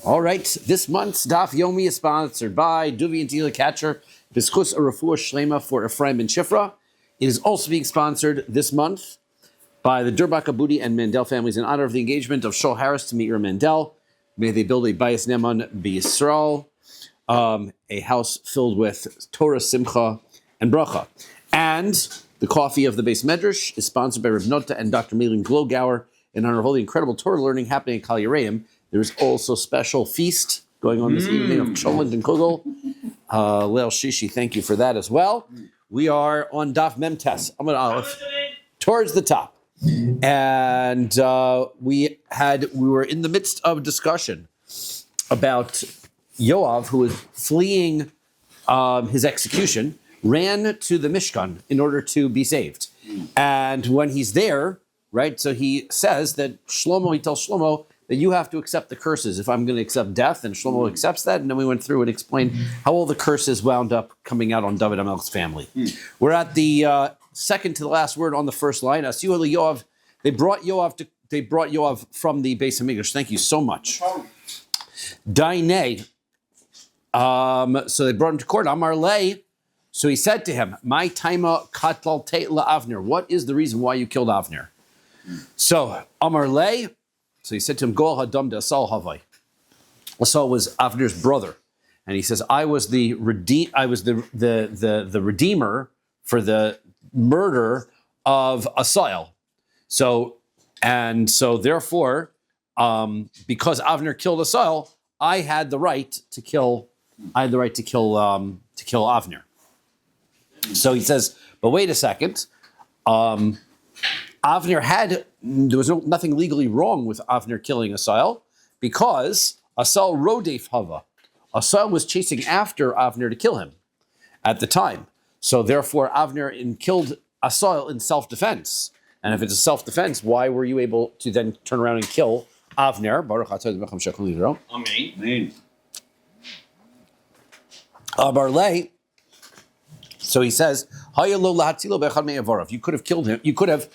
All right, this month's Daf Yomi is sponsored by Duvi and Tila Catcher, Bischus Arafua Shlema for Ephraim and Shifra. It is also being sponsored this month by the Durbach Abudi and Mandel families in honor of the engagement of Shol Harris to Meir Mandel. May they build a Bayis Neman B'Yisrael, a house filled with Torah, Simcha, and Bracha. And the coffee of the Beis Medrash is sponsored by Reb Nota and Dr. Milan Glogauer in honor of all the incredible Torah learning happening at Kahal Yereim. There's also special feast going on this evening of Cholent and Kugel. Leil Shishi, thank you for that as well. We are on Daf Memtes, Amud Aleph, towards the top. And we were in the midst of discussion about Yoav, who was fleeing his execution, ran to the Mishkan in order to be saved. And when he's there, right, so he says that he tells Shlomo that you have to accept the curses. If I'm going to accept death, and Shlomo accepts that. And then we went through and explained how all the curses wound up coming out on David HaMelech's family. We're at the second to the last word on the first line. Asiyu Yoav. They brought Yoav from the Beis Hamikdash. Thank you so much. Dainei. So they brought him to court. Amar Lei. So he said to him, "My taima katal te la Avner. What is the reason why you killed Avner?" So Amar Lei. So he said to him, "Goal hadam de Asal havai." Asal was Avner's brother, and he says, "I was the redeemer for the murder of Asal." So therefore, because Avner killed Asal, I had the right to kill Avner. So he says, "But wait a second." There was nothing legally wrong with Avner killing Asal because Asal rodef hava. Asal was chasing after Avner to kill him at the time. So therefore, Avner killed Asal in self-defense. And if it's a self-defense, why were you able to then turn around and kill Avner? Baruch atah b'cham shekol yidro. Amen. Barley. So he says, you could have killed him. You could have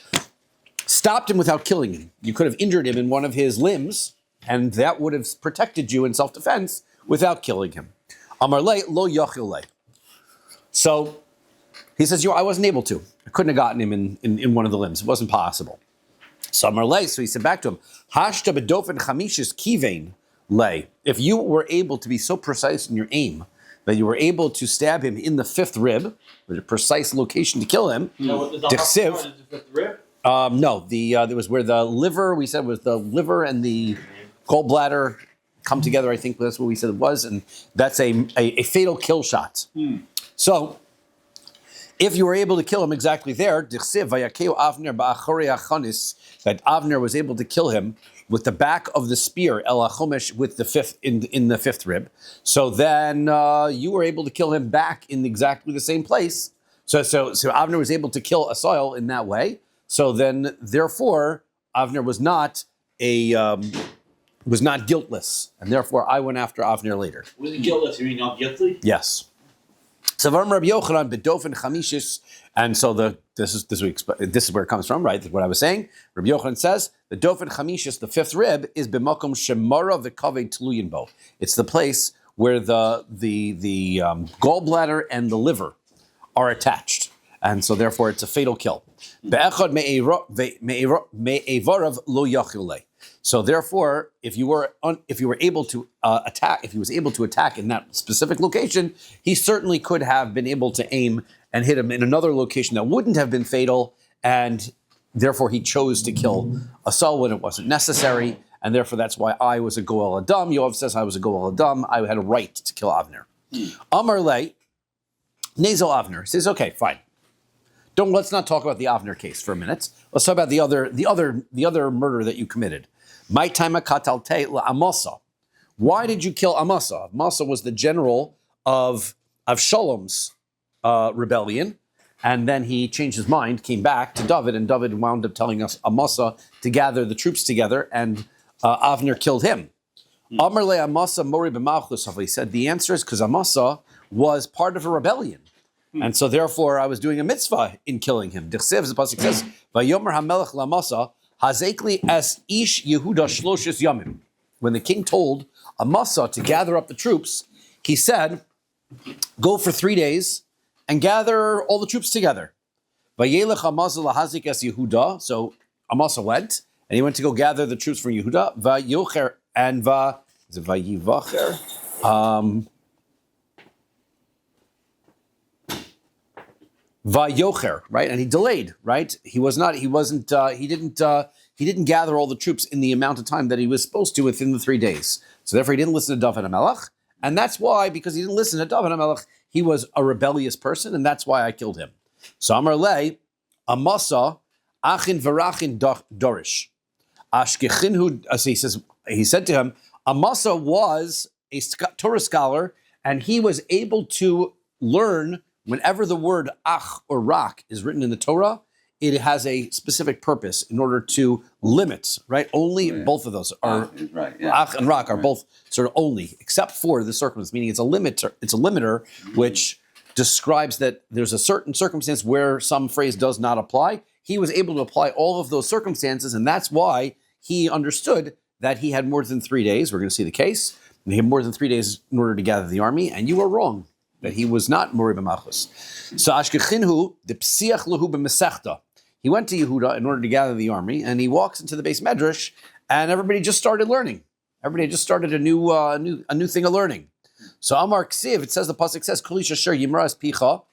stopped him without killing him. You could have injured him in one of his limbs, and that would have protected you in self-defense without killing him. Amarle lo yachile. So he says, I wasn't able to. I couldn't have gotten him in one of the limbs. It wasn't possible. So Amarle, so he said back to him, Hashta bedofen chamishis kivein lay. If you were able to be so precise in your aim that you were able to stab him in the fifth rib, the precise location to kill him. No, the fifth rib? No, there was where the liver, we said was the liver and the gallbladder come together, I think that's what we said it was, and that's a fatal kill shot. So, if you were able to kill him exactly there, that Avner was able to kill him with the back of the spear, El HaChomesh, with the fifth in the fifth rib. So then you were able to kill him back in exactly the same place. So Avner was able to kill Asal in that way. So then, therefore, Avner was not guiltless, and therefore I went after Avner later. Was he guiltless? You mean not guilty? Yes. So Rabbi Yochanan bedofen chamishis, and so this is where it comes from, right? What I was saying. Rabbi Yochanan says the dofen chamishis, the fifth rib, is b'makom shemara v'kaved tluyin bo. It's the place where the gallbladder and the liver are attached, and so therefore it's a fatal kill. Be'echad me'evarav lo yachile. So therefore, if you were able to attack, if he was able to attack in that specific location, he certainly could have been able to aim and hit him in another location that wouldn't have been fatal, and therefore he chose to kill Asal when it wasn't necessary, and therefore that's why I was a Goel Adam. Yoav says I was a Goel Adam. I had a right to kill Avner. Amar Le, Nazel Avner. He says, okay, fine. Let's not talk about the Avner case for a minute. Let's talk about the other murder that you committed. My time katalte la Amasa. Why did you kill Amasa? Amasa was the general of Shalom's rebellion, and then he changed his mind, came back to David, and David wound up telling us Amasa to gather the troops together, and Avner killed him. Amar le Amasa mori b'malchus. He said the answer is because Amasa was part of a rebellion. And so therefore I was doing a mitzvah in killing him. Dichsev, the pasuk says, Vayomer hamelech lamasa hazekli es ish Yehuda shloshes yamim. when the king told Amasa to gather up the troops, he said, go for 3 days and gather all the troops together. Vayelech Amasa lahazik es Yehuda. So Amasa went, and he went to go gather the troops from Yehuda. Vayocher and is it Vayivacher? Vayocher, right? And he delayed, right? He didn't gather all the troops in the amount of time that he was supposed to within the 3 days. So therefore he didn't listen to David HaMelech. And that's why, because he didn't listen to David HaMelech, he was a rebellious person, and that's why I killed him. So Amar Le, Amasa, Achin Varachin Dorish. Ashkechinhu, he said to him, Amasa was a Torah scholar, and he was able to learn whenever the word ach or rak is written in the Torah, it has a specific purpose in order to limit, right? Only both of those are, ach and rak are both sort of only, except for the circumstance, meaning it's a limiter which describes that there's a certain circumstance where some phrase does not apply. He was able to apply all of those circumstances, and that's why he understood that he had more than 3 days. We're going to see the case. He had more than 3 days in order to gather the army, and you are wrong that he was not Mori b'Malchus. So Ashkechinhu, the psiach lehu b'Mesechta. He went to Yehuda in order to gather the army, and he walks into the base medrash, and everybody just started learning. Everybody just started a new thing of learning. So Amar Ksiv, it says, the pasuk says, Kol ish asher yimras picha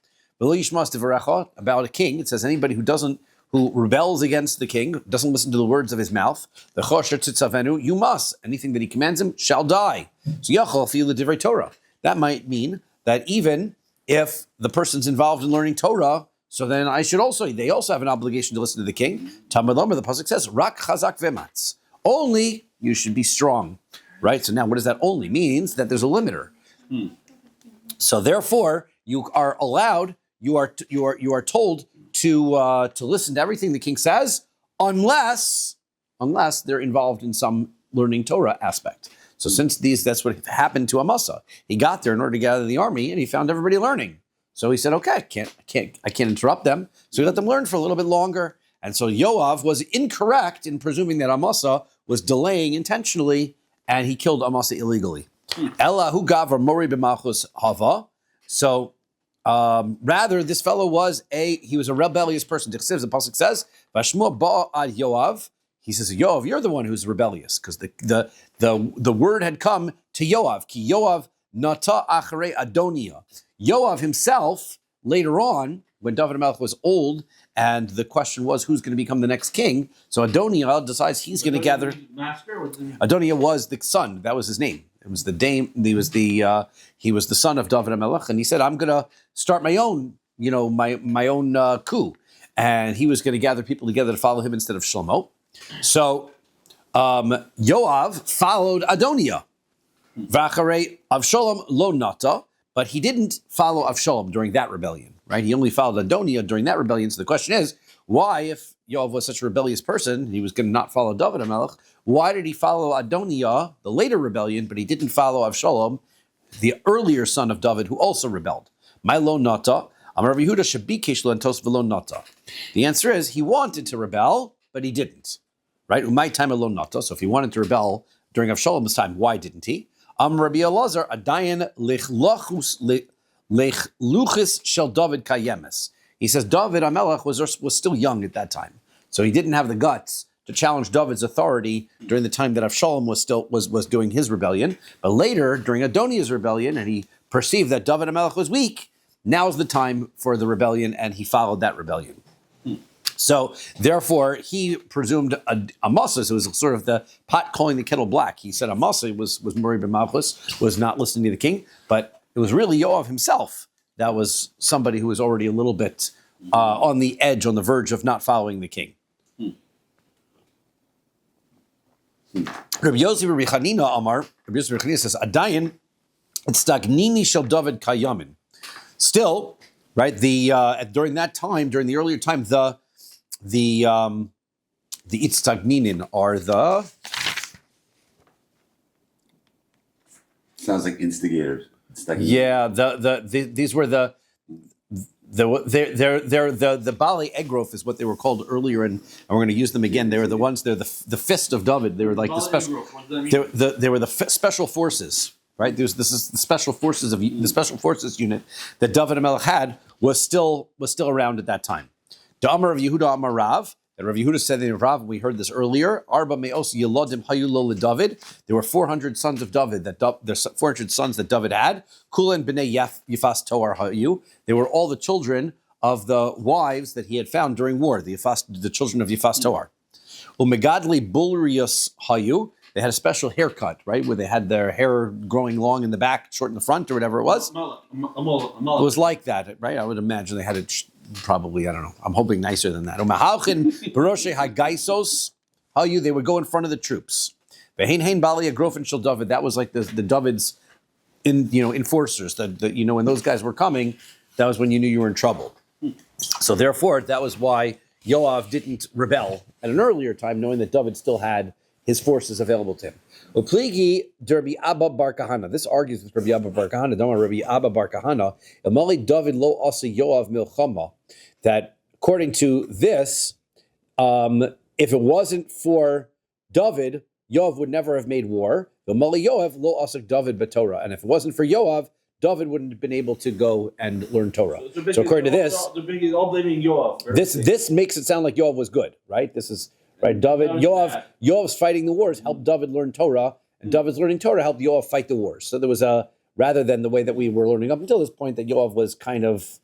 v'lo yishmas devarecha, about a king. It says anybody who rebels against the king, doesn't listen to the words of his mouth, the chosher tzitzavenu, you must. Anything that he commands him shall die. So yachol afilu divrei Torah. That might mean that even if the person's involved in learning Torah, so then they also have an obligation to listen to the king. Talmud Lomer, the pasuk says, Rak chazak v'matz. Only you should be strong, right? So now what does that only? Means that there's a limiter. So therefore, you are allowed, you are told to listen to everything the king says, unless they're involved in some learning Torah aspect. So since that's what happened to Amasa. He got there in order to gather the army, and he found everybody learning. So he said, okay, I can't interrupt them. So he let them learn for a little bit longer. And so Yoav was incorrect in presuming that Amasa was delaying intentionally, and he killed Amasa illegally. Ella hu gavar mori b'malchus hava. So rather, this fellow was a rebellious person. The pasuk says, "Vashmua ba ad Yoav." He says, Yoav, you're the one who's rebellious, because the word had come to Yoav. Ki Yoav nata acharei Adonia. Yoav himself, later on, when David HaMelech was old, and the question was who's going to become the next king, so Adonia decides he's going to gather. Adonia was the son. That was his name. It was the dame. He was the son of David HaMelech, and he said, "I'm going to start my own, my own coup," and he was going to gather people together to follow him instead of Shlomo. So Yoav followed Adonia. V'acharei Avshalom lo nata, but he didn't follow Avshalom during that rebellion, right? He only followed Adonia during that rebellion. So the question is, why, if Yoav was such a rebellious person, he was going to not follow David HaMelech, why did he follow Adonia, the later rebellion, but he didn't follow Avshalom, the earlier son of David, who also rebelled? My lo nata, Amar Rabbi Yehuda shabikesh lentos v'lo nata. The answer is, he wanted to rebel, but he didn't, right? Umay time alone nata. So if he wanted to rebel during Avshalom's time, why didn't he? Rabbi Elazar adayin lechluchis shel David kayemes. He says David HaMelech was still young at that time, so he didn't have the guts to challenge David's authority during the time that Avshalom was doing his rebellion. But later, during Adonia's rebellion, and he perceived that David HaMelech was weak, now's the time for the rebellion, and he followed that rebellion. So, therefore, he presumed Amasa, so it was sort of the pot calling the kettle black. He said Amasa was Mori b'Malchus, was not listening to the king, but it was really Yoav himself that was somebody who was already a little bit on the edge, on the verge of not following the king. Rabbi Yossi Rabbi Chanina Amar, Rabbi Yossi Rabbi Chanina says, Adayin, it's stagnini shel David kayamin. Still, right, during that time, during the earlier time, the Itztagninin are the... Sounds like instigators. Yeah, these were the the Bali Egrof is what they were called earlier, and we're going to use them again. They were the ones. They're the fist of David. They were like the special. They were the special forces, right? This is the special forces unit that David HaMelech had was still around at that time. The Amar of Yehuda Amar Rav. And Rav Yehuda said in Rav, we heard this earlier. Arba me'os yelodim hayulo leDavid. There were 400 sons of David there's 400 sons that David had. Kulan b'nei Yifas Toar hayu. They were all the children of the wives that he had found during war. The children of Yifas Toar. Umegadli bulrius hayu. They had a special haircut, right, where they had their hair growing long in the back, short in the front, or whatever it was. It was like that, right? I would imagine they had it. Probably, I don't know. I'm hoping nicer than that. They would go in front of the troops. That was like the David's enforcers. When those guys were coming, that was when you knew you were in trouble. So therefore, that was why Yoav didn't rebel at an earlier time, knowing that David still had his forces available to him. Upligi Derbi Abba Bar Kahana. This argues with Rabbi Abba Bar Kahana. Don't want Rabbi Abba Bar Kahana. Amali David lo asa Yoav milchama. That according to this, if it wasn't for David, Yoav would never have made war. Amali Yoav lo asa David b'Torah. And if it wasn't for Yoav, David wouldn't have been able to go and learn Torah. So according to this, all blaming Yoav. This makes it sound like Yoav was good, right? This is. Right, Yoav's fighting the wars helped David learn Torah, and David's learning Torah helped Yoav fight the wars. So there was rather than the way that we were learning up until this point, that Yoav was kind of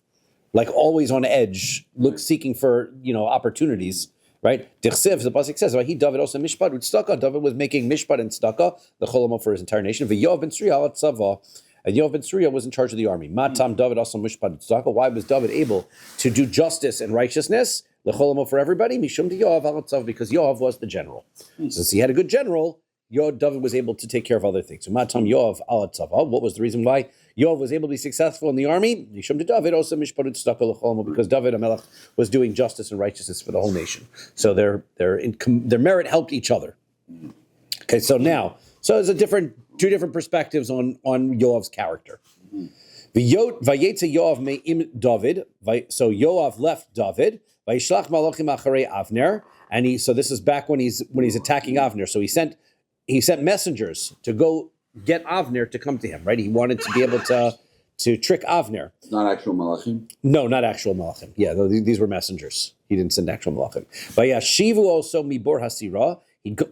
like always on edge, seeking for opportunities. Right? The pasuk says, "He David also mishpat u'tzedakah." David was making mishpat and tzedakah, the cholamot for his entire nation. Yoav ben Tzriya al tzava, and Yoav ben Tzriya was in charge of the army. Matam David also mishpat u'tzedakah. Why was David able to do justice and righteousness? The cholamot for everybody, mishum to Yoav al tzava, because Yoav was the general. Since he had a good general, David was able to take care of other things. So Matam Yoav al tzava. What was the reason why Yoav was able to be successful in the army? Mishum to David also mishpat u'tzedakah l'cholamot, because David HaMelech was doing justice and righteousness for the whole nation. So their merit helped each other. Okay, so there's two different perspectives on Yoav's character. Vayetze Yoav me'im David. So Yoav left David. Vayishlach malachim acharei Avner, and so this is back when he's attacking Avner. So he sent messengers to go get Avner to come to him. Right, he wanted to be able to trick Avner. Not actual malachim. No, not actual malachim. Yeah, these were messengers. He didn't send actual malachim. But yeah, Shivu also mi bor hasira.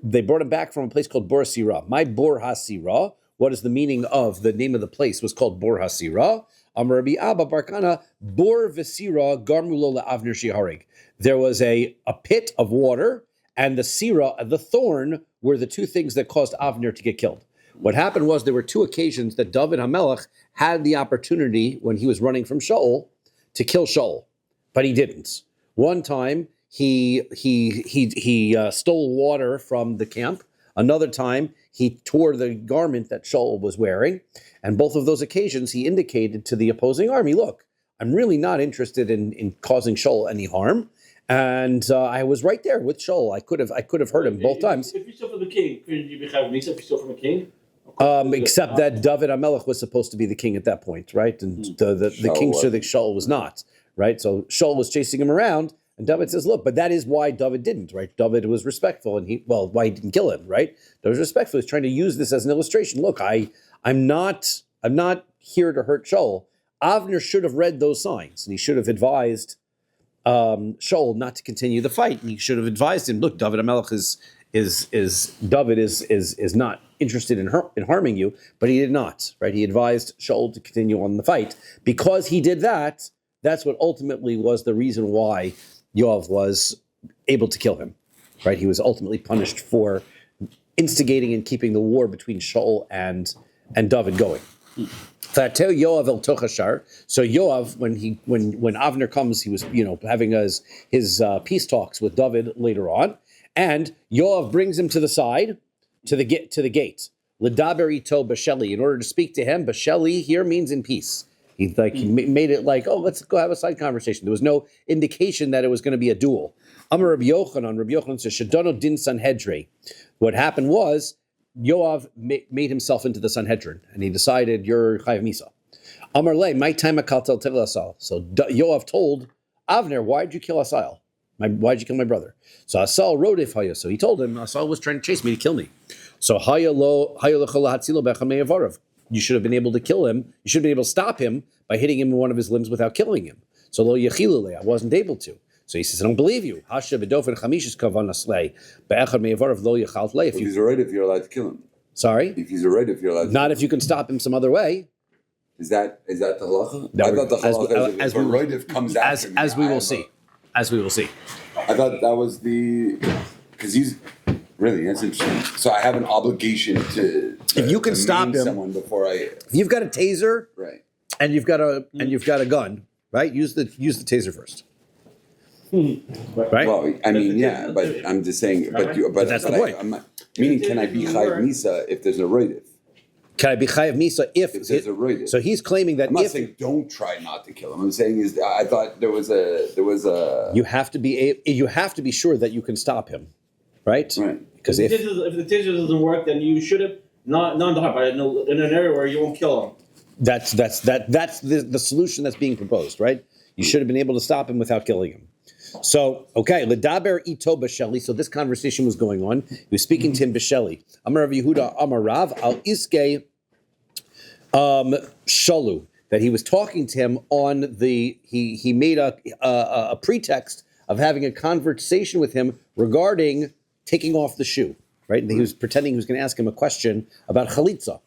They brought him back from a place called Bor Hasira. My Bor Hasira. What is the meaning of the name of the place? Was called Bor Hasira. Amar Rabbi Abba Barkana, Bor Vesira Garmulo Avner Shiharig. There was a pit of water, and the sira, the thorn, were the two things that caused Avner to get killed. What happened was there were two occasions that David HaMelech had the opportunity when he was running from Shaul to kill Shaul, but he didn't. One time he stole water from the camp. Another time he tore the garment that Shaul was wearing. And both of those occasions, he indicated to the opposing army, look, I'm really not interested in causing Shaul any harm. And I was right there with Shaul. I could have hurt him both times. If you still from the king, could you be having if you still from a king? Except that David HaMelech was supposed to be the king at that point, right? And the king said that Shaul was not, right? So Shaul was chasing him around, and David says, look, but that is why David didn't, right? David was respectful, and why he didn't kill him, right? David was respectful. He's trying to use this as an illustration. Look, I'm not here to hurt Shaul. Avner should have read those signs, and he should have advised Shaul not to continue the fight. And he should have advised him, look, David HaMelech is not interested in harming you, but he did not, right? He advised Shaul to continue on the fight. Because he did that, that's what ultimately was the reason why Yoav was able to kill him, right? He was ultimately punished for instigating and keeping the war between Shaul and David going. So Yoav, when Avner comes, he was having his peace talks with David later on, and Yoav brings him to the side to the gate. L'daber ito b'sheli, in order to speak to him. B'sheli here means in peace. He made it like, oh, let's go have a side conversation. There was no indication that it was going to be a duel. Amar Rabbi Yochanan says, Shadano din Sanhedrin. What happened was, Yoav made himself into the Sanhedrin, and he decided, you're Chayav Misa. Amar le, my time akaltel tevel Asal. So Yoav told Avner, why did you kill Asal? Why did you kill my brother? So Asal wrote if Haya. So he told him Asal was trying to chase me to kill me. So you should have been able to kill him. You should have been able to stop him by hitting him in one of his limbs without killing him. So lo yechilule, I wasn't able to. So he says, I don't believe you. If he's a right, if you're allowed to kill him. Sorry? If he's a right, if you're allowed to Not if you can stop him some other way. Is that the halacha? No, I thought the halacha is if a right if comes after me. As we will see. As we will see. I thought that was because he's really, that's interesting. So I have an obligation to if you can stop him, someone before if you've got a taser, right, and you've got a gun, right? Use the taser first. Right. Well, I mean, yeah, but I'm just saying, but that's the point. I'm not, meaning, can I be chayiv misa if there's a roidiv? Can I be chayiv misa if there's a roidiv? So he's claiming that I'm not saying don't try not to kill him. I'm saying I thought there was a. You have to be sure that you can stop him, right? Right. Because if the taser doesn't work, then you should have not in an area where you won't kill him. That's the solution that's being proposed, right? You should have been able to stop him without killing him. So, okay, Ledaber ito b'sheli. So this conversation was going on. He was speaking to him b'sheli. Amar Rav Yehuda Amar Rav al iske shalu. That he was talking to him on he made a pretext of having a conversation with him regarding taking off the shoe. Right, and he was pretending he was going to ask him a question about chalitza,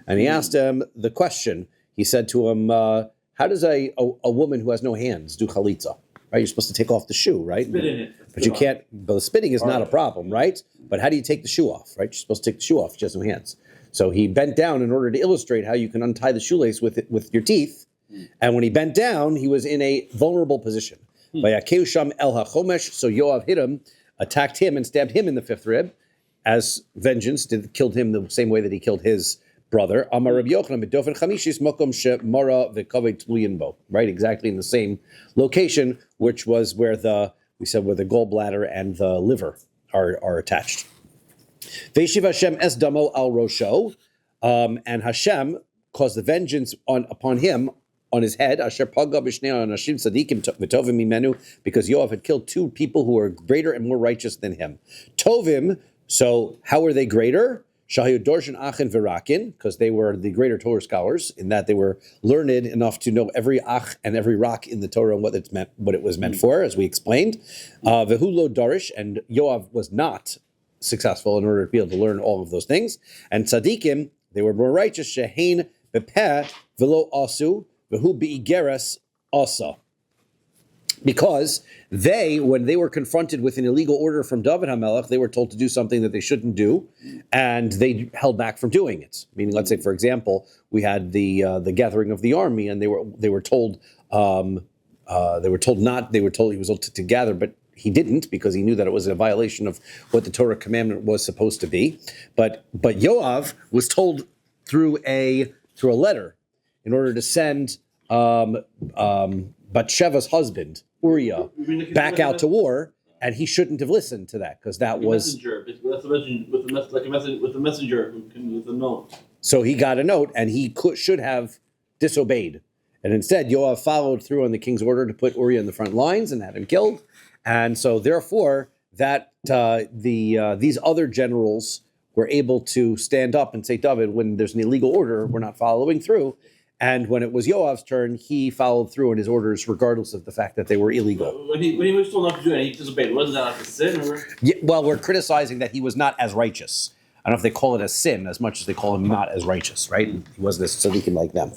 and he asked him the question. He said to him, "How does a woman who has no hands do chalitza?" Right, you're supposed to take off the shoe, right? Spit in it. But you can't. But the spitting is not a problem, right? But how do you take the shoe off? Right, you're supposed to take the shoe off. She has no hands. So he bent down in order to illustrate how you can untie the shoelace with your teeth. And when he bent down, he was in a vulnerable position. Vayakeu sham el hachomesh. So Yoav hit him, attacked him, and stabbed him in the fifth rib, as vengeance. Killed him the same way that he killed his brother. Amar Rabbi Yochanan b'dofen chamishis mokom shemara v'kavei tluyin bo. Right, exactly in the same location, which was where the gallbladder and the liver are attached. Ve'shiv Hashem es damo al rosho, and Hashem caused the vengeance upon him on his head. Asher paga b'shnei anashim tzadikim v'tovim mimenu, because Yoav had killed two people who were greater and more righteous than him. Tovim. So how were they greater? Shahayu Dorshan Achin Virakin, because they were the greater Torah scholars, in that they were learned enough to know every Ach and every Rak in the Torah and what it was meant for, as we explained. Vehulo Darish, and Yoav was not successful in order to be able to learn all of those things. And Tzadikim, they were more righteous. Shehain Bepeh Velo Asu Vehu Beigeres Asa. Because when they were confronted with an illegal order from David HaMelech, they were told to do something that they shouldn't do, and they held back from doing it. Meaning, let's say, for example, we had the gathering of the army, and they were told he was told to gather, but he didn't, because he knew that it was a violation of what the Torah commandment was supposed to be. But Yoav was told through a letter in order to send Bathsheba's husband, Uriah, back out to war, and he shouldn't have listened to that, because that was with the messenger with a note. So he got a note, and he should have disobeyed, and instead Yoav followed through on the king's order to put Uriah in the front lines and had him killed, and so therefore that these other generals were able to stand up and say, David, when there's an illegal order, we're not following through. And when it was Yoav's turn, he followed through on his orders, regardless of the fact that they were illegal. When he was told not to do it, he disobeyed. Wasn't that like a sin? Or? Yeah, well, we're criticizing that he was not as righteous. I don't know if they call it a sin as much as they call him not as righteous, right? He wasn't as tzaddikim like them.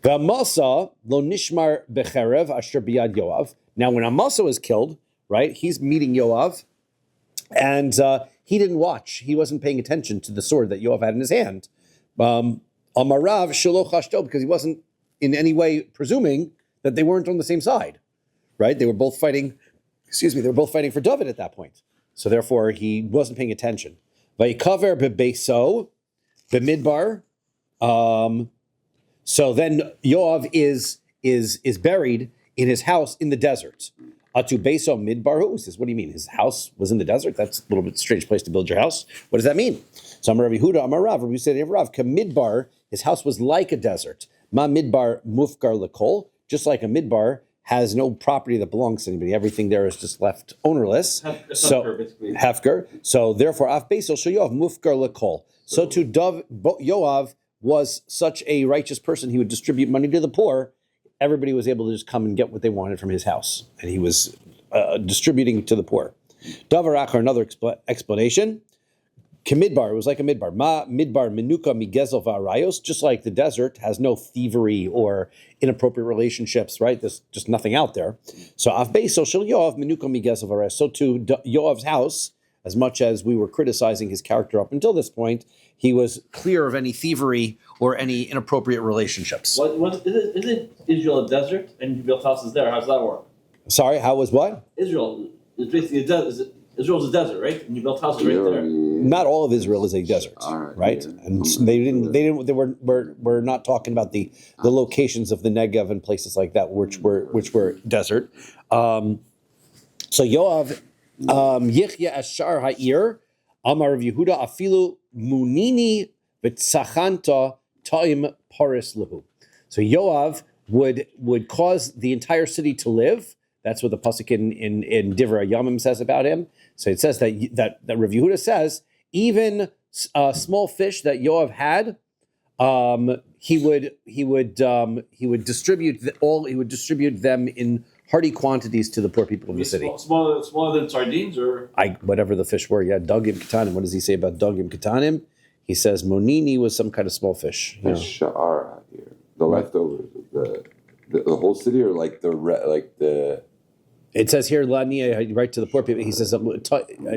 V'amasa lo nishmar becherev asher biyad Yoav. Now, when Amasa was killed, right, he's meeting Yoav, and he didn't watch. He wasn't paying attention to the sword that Yoav had in his hand. Amarav shelo chashto, because he wasn't in any way presuming that they weren't on the same side, right? They were both fighting. They were both fighting for David at that point. So therefore, he wasn't paying attention. Vayikaver bebeso bemidbar. So then Yoav is buried in his house in the desert. Atu beso midbar. Says, what do you mean? His house was in the desert? That's a little bit strange place to build your house. What does that mean? So Amar Rabbi Huda, Amar Rav, Rabbi said, Rav, Kamidbar, his house was like a desert. Ma midbar mufkar lekol, just like a midbar has no property that belongs to anybody. Everything there is just left ownerless. Hefker. So therefore, af beisel shel Yoav mufkar lekol. So to Yoav was such a righteous person, he would distribute money to the poor. Everybody was able to just come and get what they wanted from his house, and he was distributing to the poor. Davar achar, another explanation. Kamidbar, it was like a midbar. Ma midbar menuka migezel va'arayos, just like the desert has no thievery or inappropriate relationships, right? There's just nothing out there. So af beisel shel Yoav menuka migezel va'arayos. So to Yoav's house, as much as we were criticizing his character up until this point, he was clear of any thievery or any inappropriate relationships. Isn't Israel a desert and you built houses there? How does that work? Sorry, how was what? Israel is basically a desert. Israel's a desert, right? And you built houses right there. Not all of Israel is a desert, right? Yeah. And they were not talking about the locations of the Negev and places like that, which were desert. So Yoav Yichya Ashar Ha'ir Amar Rav Yehuda Afilu Munini V'Tzachanta Ta'im Paris Lahu. So Yoav would cause the entire city to live. That's what the pasuk in Divrei Yamim says about him. So it says that Rav Yehuda says even small fish that Yoav had, he would distribute them in hearty quantities to the poor people of the city. Smaller than sardines, or whatever the fish were. Yeah, dogim katanim. What does he say about dogim katanim? He says monini was some kind of small fish. Sha'ar here, the leftovers, the whole city, or like the. It says here, Lania, right to the poor people. He says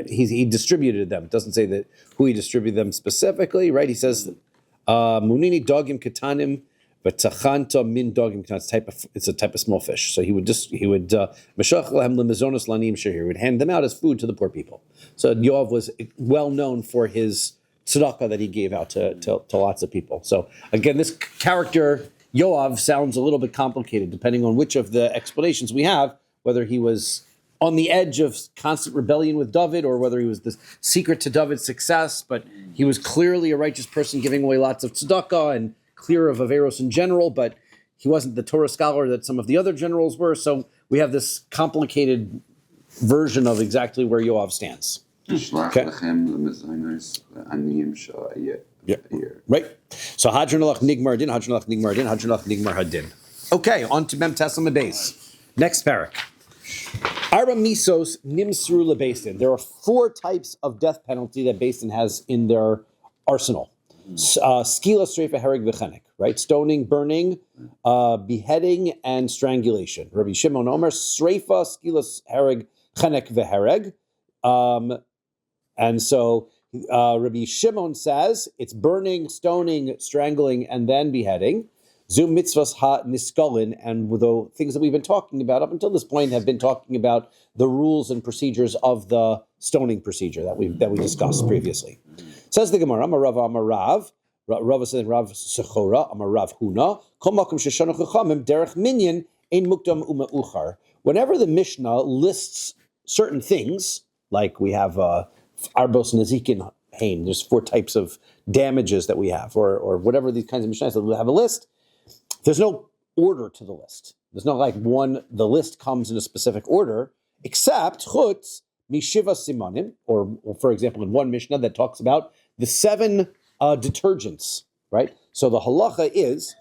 he distributed them. It doesn't say that who he distributed them specifically, right? He says, "Munini dogim katanim, but tachanta min dogim katanim." It's a type of small fish. So he would meshach lehem lemizonos lanim shehir. He would hand them out as food to the poor people. So Yoav was well known for his tzedakah that he gave out to lots of people. So again, this character Yoav sounds a little bit complicated, depending on which of the explanations we have. Whether he was on the edge of constant rebellion with David, or whether he was the secret to David's success, but he was clearly a righteous person giving away lots of tzedakah and clear of Averos in general, but he wasn't the Torah scholar that some of the other generals were. So we have this complicated version of exactly where Yoav stands. Okay. Yeah. Right. So Hadron Alach Nigmar Din, Hadron Alach Nigmar Din, Hadron Alach Nigmar Hadin. Okay, on to Mem Tesla Base. Next parak. Arba misos nimsru lebesin. There are 4 types of death penalty that Beis has in their arsenal. Skila, streifa, hereg, v'chenek. Right? Stoning, burning, beheading, and strangulation. Rabbi Shimon Omer, streifa, skila, hereg, chenek, v'hereg. And so Rabbi Shimon says it's burning, stoning, strangling, and then beheading. Zum mitzvahs ha niskalin, and the things that we've been talking about up until this point have been talking about the rules and procedures of the stoning procedure that we discussed previously. Says the Gemara, Amar Rav, Rav said Rav Sechora, Amar Rav Huna, Kol makom sheshanu chachamim derech minyan ein mukdam umeuchar. Whenever the Mishnah lists certain things, like we have arbos nazikin hain, there's 4 types of damages that we have, or whatever these kinds of Mishnahs that we have a list. There's no order to the list. There's not like the list comes in a specific order, except chutz mishiva simanim, or for example, in one Mishnah that talks about the 7 detergents, right? So the halacha is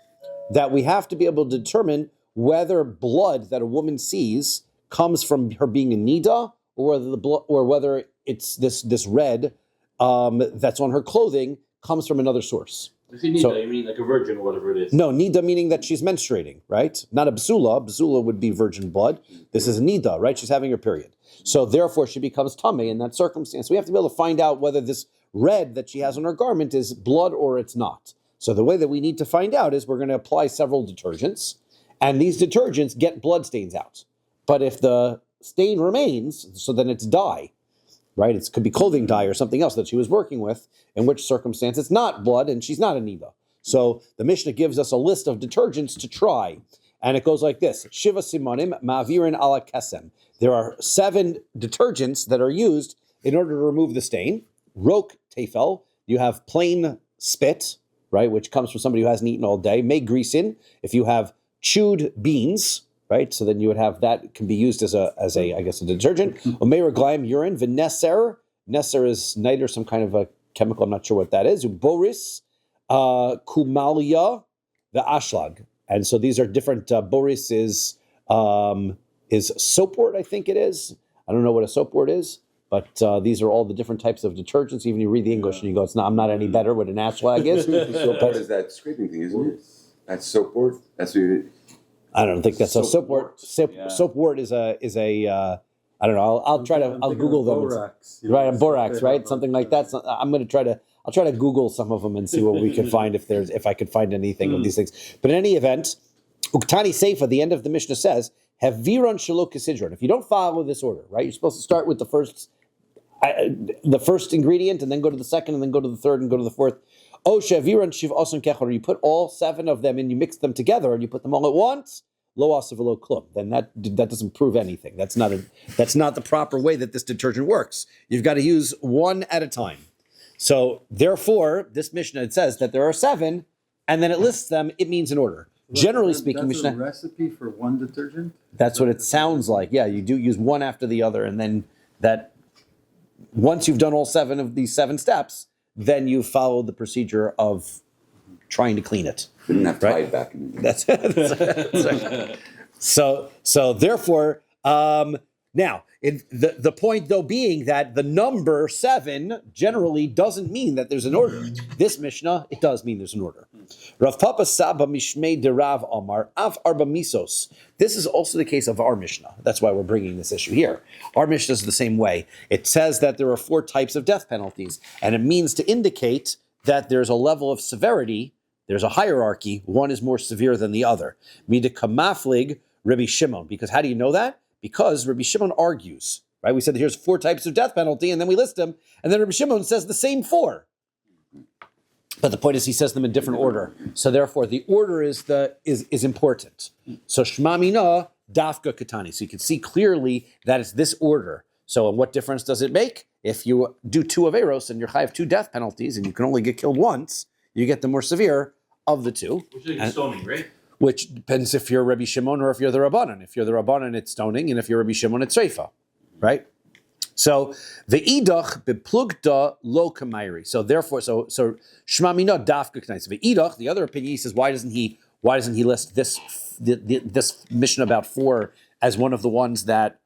that we have to be able to determine whether blood that a woman sees comes from her being a nida, or whether it's this red that's on her clothing comes from another source. If you nida, you mean like a virgin or whatever it is? No, nida meaning that she's menstruating, right? Not a basula. Basula would be virgin blood. This is a nida, right? She's having her period. So therefore she becomes tamei in that circumstance. We have to be able to find out whether this red that she has on her garment is blood or it's not. So the way that we need to find out is we're going to apply several detergents, and these detergents get blood stains out. But if the stain remains, so then it's dye, right? It could be clothing dye or something else that she was working with, in which circumstance it's not blood and she's not a nida. So the Mishnah gives us a list of detergents to try. And it goes like this. Shiva simanim ma'avirin ala kesem. There are 7 detergents that are used in order to remove the stain. Rok tefel, you have plain spit, right, which comes from somebody who hasn't eaten all day. May grisin, if you have chewed beans, right, so then you would have that can be used as a I guess a detergent. Omeir glyim urine, v'neser. Neser is niter, some kind of a chemical. I'm not sure what that is. Boris, kumalia, the ashlag, and so these are different. Boris is soapwort, I think it is. I don't know what a soapwort is, but these are all the different types of detergents. Even you read the English and you go, "It's not. I'm not any better." What an ashlag is. Soapwort is that scraping thing, isn't it? That's soapwort. That's what it. I don't think that's a soapwort. Soapwort is a. I don't know. I'll try to. I'll Google them. Borax, right, on borax, right? Something like that. So I'm going to try to. I'll try to Google some of them and see what we can find if I could find anything of these things. But in any event, Uktani Seifa, the end of the Mishnah says, "Haviron shalok kisidron." If you don't follow this order, right, you're supposed to start with the first ingredient and then go to the second and then go to the third and go to the fourth. Oh, shaviron shiv osun kechor. You put all 7 of them and you mix them together and you put them all at once. Lo asav lo klum. Then that doesn't prove anything. That's not the proper way that this detergent works. You've got to use one at a time. So therefore, this Mishnah, it says that there are 7, and then it lists them. It means in order. Generally speaking, that's Mishnah. A recipe for one detergent. That's what it sounds like. Yeah, you do use one after the other, and then that once you've done all 7 of these 7 steps, then you follow the procedure of trying to clean it. We didn't have to Right? hide back in the That's so therefore, now the point though being that the number 7 generally doesn't mean that there's an order. This Mishnah, it does mean there's an order. Rav Papa Saba Mishmei de Rav Amar Av Arba Misos. This is also the case of our Mishnah. That's why we're bringing this issue here. Our Mishnah is the same way. It says that there are 4 types of death penalties, and it means to indicate that there's a level of severity. There's a hierarchy. One is more severe than the other. Mida kamaflig Rabbi Shimon. Because how do you know that? Because Rabbi Shimon argues, right? We said here's 4 types of death penalty, and then we list them, and then Rabbi Shimon says the same 4. But the point is, he says them in different order. So therefore, the order is important. So Shema Mina Dafka Katani. So you can see clearly that it's this order. So what difference does it make? If you do 2 averos and you're high of 2 death penalties, and you can only get killed once, you get the more severe of the 2. Which is like stoning, right? Which depends if you're Rabbi Shimon or if you're the Rabbanan. If you're the Rabbanan, it's stoning, and if you're Rabbi Shimon, it's Seifa, right? So ve'idach beplugta lo kamairi. So therefore, so shma mina dafka k'nais. Ve'idach, the other opinion, he says, why doesn't he list this Mishnah about 4 as one of the ones that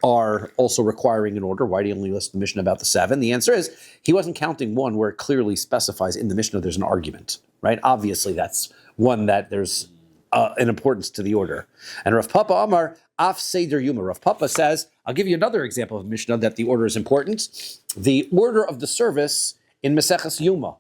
are also requiring an order? Why do you only list the Mishnah about the 7? The answer is he wasn't counting one where it clearly specifies in the Mishnah there's an argument, right? Obviously, that's one that there's an importance to the order. And Rav Papa Amar Af Seder Yuma. Rav Papa says, I'll give you another example of Mishnah that the order is important. The order of the service in Maseches Yuma.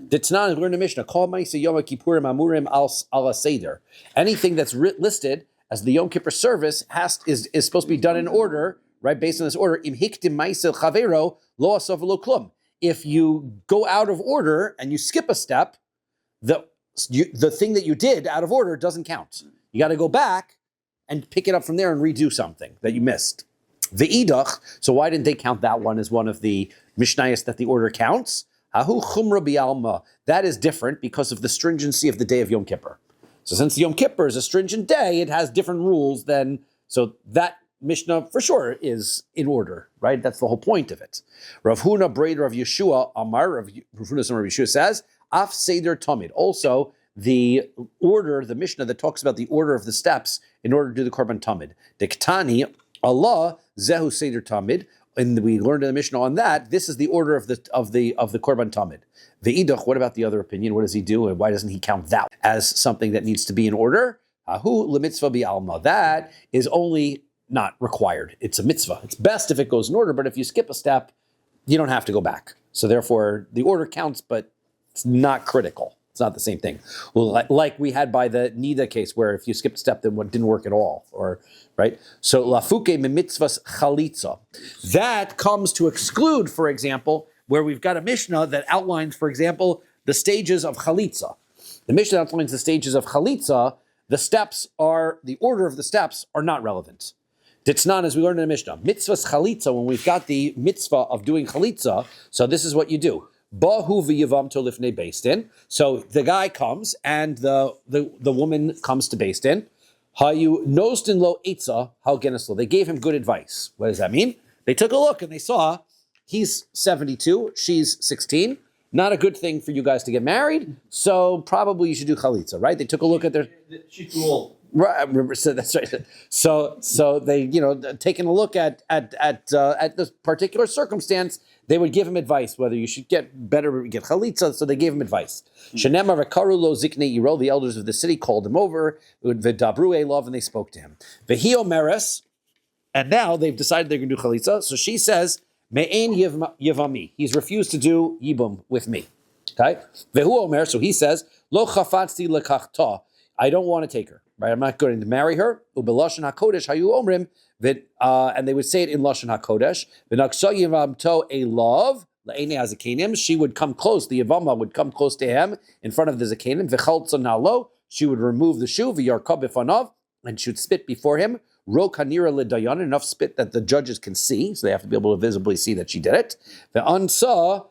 The Tanan learn the Mishnah. Kol Ma'aseh Yom Kippurim Amurim Al Seder. Anything that's listed as the Yom Kippur service is supposed to be done in order, right? Based on this order, Im Hiktim Ma'aseh Chavero Lo Asav Lo Klum. If you go out of order and you skip a step, the thing that you did out of order doesn't count. You got to go back and pick it up from there and redo something that you missed. The idach. So why didn't they count that one as one of the mishnayos that the order counts? Ahu chumra bialma. That is different because of the stringency of the day of Yom Kippur. So since Yom Kippur is a stringent day, it has different rules than, so that Mishnah for sure is in order, right? That's the whole point of it. Rav Huna Breder of Yeshua Amar, Rav Huna Rav Yeshua says, Af Seder Tamid. Also, the order, the Mishnah that talks about the order of the steps in order to do the Korban Tamid. Diktani, Allah, Zehu Seder Tamid. And we learned in the Mishnah on that, this is the order of the Korban Tamid. Ve'idach, what about the other opinion? What does he do? And why doesn't he count that as something that needs to be in order? Ahu lemitzvah bi'alma. That is only not required. It's a mitzvah. It's best if it goes in order, but if you skip a step, you don't have to go back. So therefore, the order counts, but it's not critical. It's not the same thing. Well, like we had by the Nida case, where if you skipped a step, then what didn't work at all, or right? So lafuke mitzvahs chalitza. That comes to exclude, for example, where we've got a Mishnah that outlines, for example, the stages of chalitza. The Mishnah outlines the stages of chalitza. The order of the steps are not relevant. Ditznan, as we learned in the Mishnah, mitzvahs chalitza, when we've got the mitzvah of doing chalitza, so this is what you do. Bahu v'yavam to lifnei beis din. So the guy comes and the woman comes to beis din. Hayu nosdin lo etza halgeneslo. They gave him good advice. What does that mean? They took a look and they saw he's 72, she's 16. Not a good thing for you guys to get married. So probably you should do chalitza, right? They took a look at their. She's too old. Right, so that's right. So they, taking a look at this particular circumstance, they would give him advice whether you should get chalitza. So they gave him advice. Shenema v'karu lo ziknei iro. The elders of the city called him over. V'dabru elov, and they spoke to him. V'hi omeres, and now they've decided they're going to do chalitza. So she says, me'ein yivami. He's refused to do yibum with me. Okay. V'hu omer. So he says, lo chafatzti lekachta. I don't want to take her. Right, I'm not going to marry her. Ubelashon hakodesh hayu omrim, and they would say it in lashon hakodesh. V'nakshayim to a love le'enei hazakenim. She would come close. The yavama would come close to him in front of the zakenim. V'chaltza nalo. She would remove the shoe. V'yarkab b'fanav, and she would spit before him. Ro kanira ledayan, enough spit that the judges can see, so they have to be able to visibly see that she did it. V'ansa.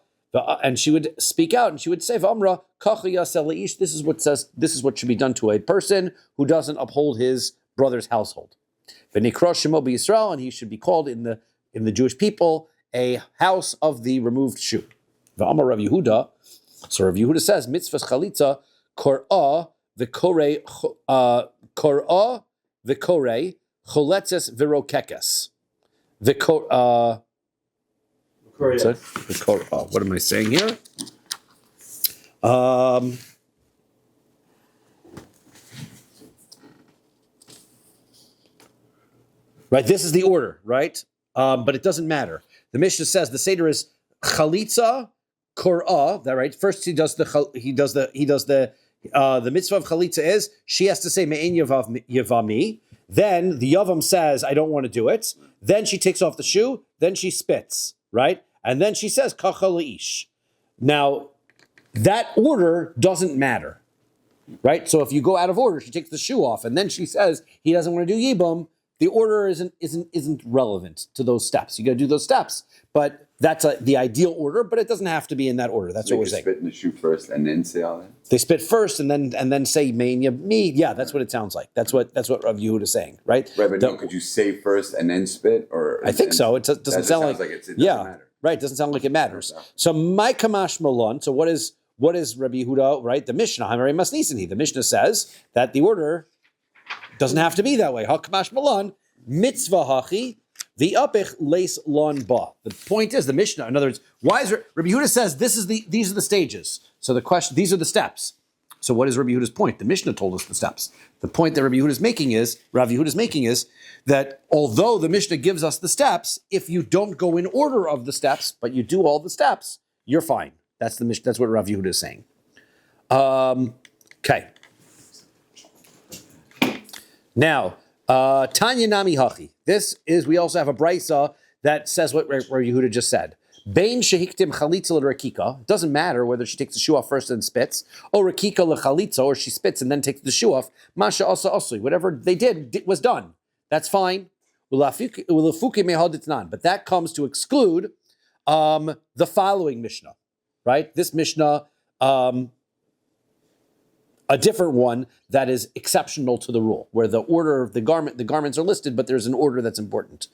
And she would speak out, and she would say, "V'amra kacha yaseh leish." This is what says. This is what should be done to a person who doesn't uphold his brother's household. V'nikra shemo b'Yisrael, and he should be called in the Jewish people a house of the removed shoe. V'amar Rav Yehuda. So Rav Yehuda says, "Mitzvah chalitza korah v'korei choletzes v'rokekes what am I saying here? Right, this is the order, right? But it doesn't matter. The Mishnah says the Seder is chalitza korah. That right? First he does the mitzvah of chalitza is she has to say me'en yavami. Then the yavam says I don't want to do it. Then she takes off the shoe. Then she spits. Right? And then she says, kacha leish. Now, that order doesn't matter. Right? So if you go out of order, she takes the shoe off, and then she says he doesn't want to do yibum, the order isn't relevant to those steps. You got to do those steps. But that's the ideal order, but it doesn't have to be in that order. That's what we're saying. Spit in the shoe first and then say all that? They spit first and then say me. Yeah, that's what it sounds like. That's what Rav Yehuda is saying, right? Right, but no, could you say first and then spit? I think so. It doesn't sound like it doesn't matter. Right, doesn't sound like it matters. So my kamash malon. So what is Rabbi Yehuda? Right, the Mishnah. The Mishnah says that the order doesn't have to be that way. Ha kamash malon mitzvah hachi the upich leis lon ba. The point is the Mishnah. In other words, why is Rabbi Yehuda says these are the stages. So the question, these are the steps. So what is Rabbi Yehuda's point? The Mishnah told us the steps. The point that Rav Yehuda is making is that although the Mishnah gives us the steps, if you don't go in order of the steps, but you do all the steps, you're fine. That's the Mishnah. That's what Rav Yehuda is saying. Okay. Now, Tanya Nami Hachi. We also have a brisa that says what Rav Yehuda just said. Bein shehiktim chalitza l'rakika. It doesn't matter whether she takes the shoe off first and spits, or rakika l'chalitza, or she spits and then takes the shoe off. Masha asa asui. Whatever they did was done. That's fine. But that comes to exclude the following Mishnah, right? This Mishnah, a different one that is exceptional to the rule, where the order of the garments are listed, but there's an order that's important.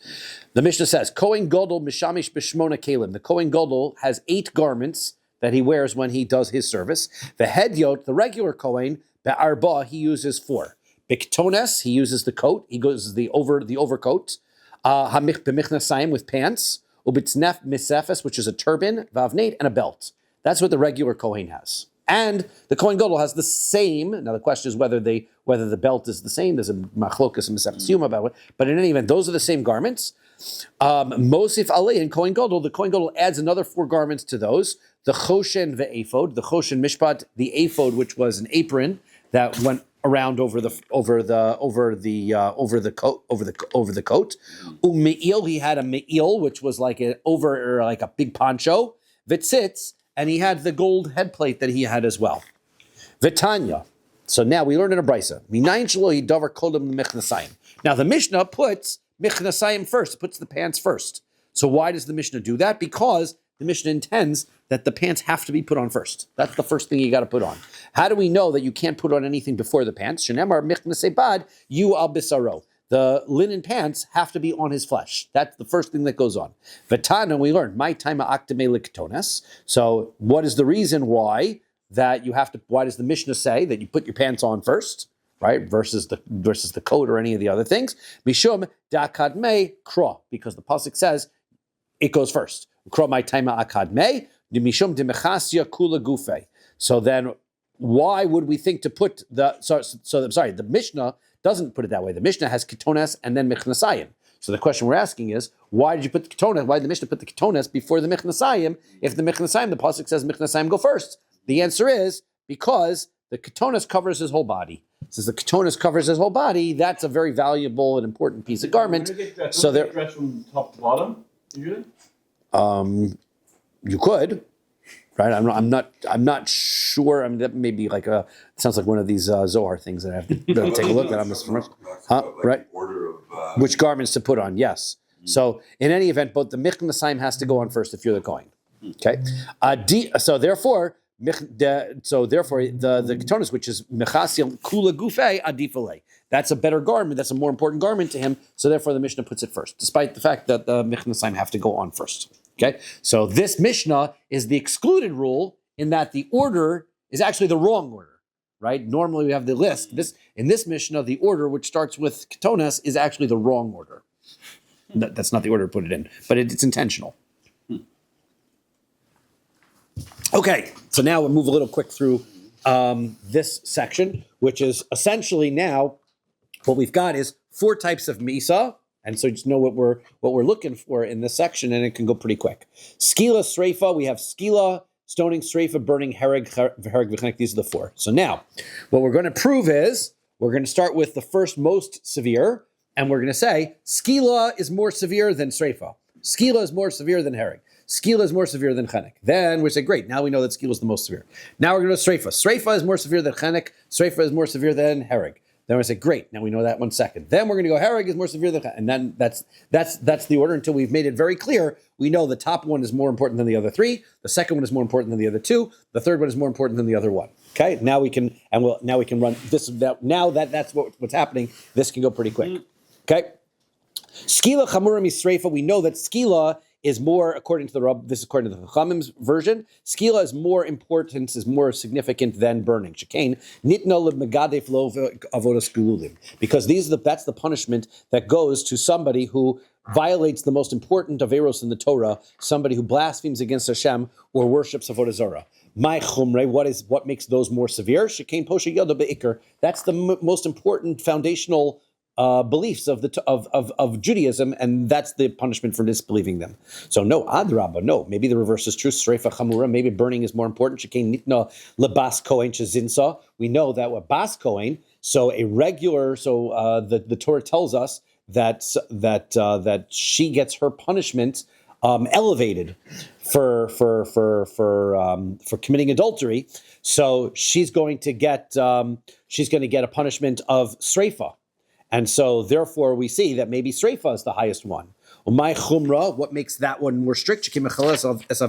The Mishnah says, Kohen Gadol mishamish b'shmona kelim. The Kohen Gadol has 8 garments that he wears when he does his service. The Hedyot, the regular Kohen, be'arba, he uses 4. Biktones, he uses the coat. He goes the overcoat. Hamich b'michnasayim, with pants. Ubitznef misefes, which is a turban, vavneit, and a belt. That's what the regular Kohen has. And the Kohen Gadol has the same. Now the question is whether the belt is the same. There's a machlokas and mesefes yuma about it. But in any event, those are the same garments. Mosif alei and Kohen Gadol. The Kohen Gadol adds another 4 garments to those. The choshen ve'ephod, the choshen mishpat, the ephod, which was an apron that went around over the coat. U'me'il, he had a me'il, which was like a big poncho. V'tzitz. And he had the gold head plate that he had as well. Vitanya. So now we learn in a brisa. Now the Mishnah puts michnasayim first. It puts the pants first. So why does the Mishnah do that? Because the Mishnah intends that the pants have to be put on first. That's the first thing you got to put on. How do we know that you can't put on anything before the pants? Shenemar michnesei bad yu al bisaro. The linen pants have to be on his flesh. That's the first thing that goes on. Vetana, we learned, my time aktame liktones. So what is the reason why that you have to, why does the Mishnah say that you put your pants on first, right, versus the coat or any of the other things? Mishum dakadme kra, because the pasuk says it goes first. Kra my time akadme, mishum demechasya kula gufe. So then why would we think to put the Mishnah doesn't put it that way. The Mishnah has ketones and then michnasayim. So the question we're asking is, why did you put the ketones? Why did the Mishnah put the ketones before the michnasayim? If the michnasayim, the pasuk says michnasayim go first. The answer is because the ketones covers his whole body. Since the ketones covers his whole body, that's a very valuable and important piece of garment. So they're dressed from top to bottom. Usually, you could. Right, I'm not sure. I mean, that may be like it sounds like one of these Zohar things that I have to really take a look at. Right, order of which garments to put on. Yes. So in any event, both the michnasayim has to go on first if you're the kohen. Okay. So therefore, the ketonis, which is mechasil kula gufe adifale. That's a better garment. That's a more important garment to him. So therefore, the Mishnah puts it first, despite the fact that the michnasayim have to go on first. Okay, so this Mishnah is the excluded rule in that the order is actually the wrong order, right? Normally we have the list. In this Mishnah, the order which starts with ketones is actually the wrong order. That's not the order to put it in, but it's intentional. Okay, so now we'll move a little quick through this section, which is essentially now what we've got is 4 types of misa. And so just know what we're looking for in this section, and it can go pretty quick. Skila, Sreifa, we have Skila, stoning, Sreifa, burning, Hereg, V'chenek. These are the 4. So now, what we're going to prove is, we're going to start with the first most severe, and we're going to say, Skila is more severe than Sreifa. Skila is more severe than Hereg. Skila is more severe than Chenek. Then we say, great, now we know that Skila is the most severe. Now we're going to Sreifa. Sreifa is more severe than Chenek. Sreifa is more severe than Hereg. Then we say, great, now we know that 1 second. Then we're going to go, Hereg is more severe than, and then that's the order until we've made it very clear. We know the top one is more important than the other 3. The second one is more important than the other 2. The third one is more important than the other 1. Okay, now we can run this. Now that's what's happening. This can go pretty quick. Okay, Skila Chamura Misreifa. We know that Skila is more, according to the Rabbi, this is according to the Chachamim's version, Skila is more important, is more significant than burning. Shekain, nitna lemegadef lo avodas gululim. Because that's the punishment that goes to somebody who violates the most important averos in the Torah, somebody who blasphemes against Hashem or worships avodah zarah. My chumre, what makes those more severe? Shekain poshe yoda beikar. That's the most important foundational beliefs of Judaism, and that's the punishment for disbelieving them. So no, adrabah, no. Maybe the reverse is true. Sreifa chamura. Maybe burning is more important. Shekain nitna lebas kohen shezinsa. We know that with bas kohen, so a regular. So the Torah tells us that she gets her punishment elevated for committing adultery. So she's going to get a punishment of sreifa. And so, therefore, we see that maybe Sreifa is the highest one. My chumra, what makes that one more strict? That's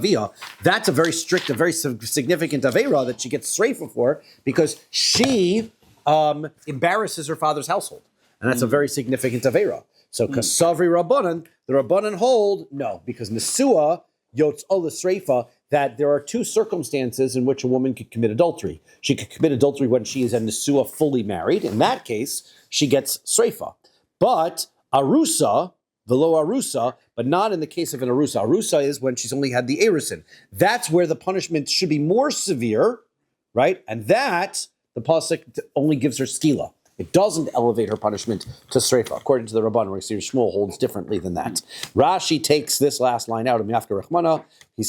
a very strict, a very significant avera that she gets Sreifa for because she embarrasses her father's household. And that's a very significant avera. So, kasavri rabbanan, the rabbanan hold, no, because nesua yotz ola Sreifa, that there are 2 circumstances in which a woman could commit adultery. She could commit adultery when she is a nesua fully married. In that case, she gets sreifa. But arusa, velo arusa, but not in the case of an arusa. Arusa is when she's only had the erusin. That's where the punishment should be more severe, right? And that, the pasuk only gives her skila. It doesn't elevate her punishment to sreifa. According to the Rabban, Shmuel holds differently than that. Rashi takes this last line out of Miyafka Rachmana. He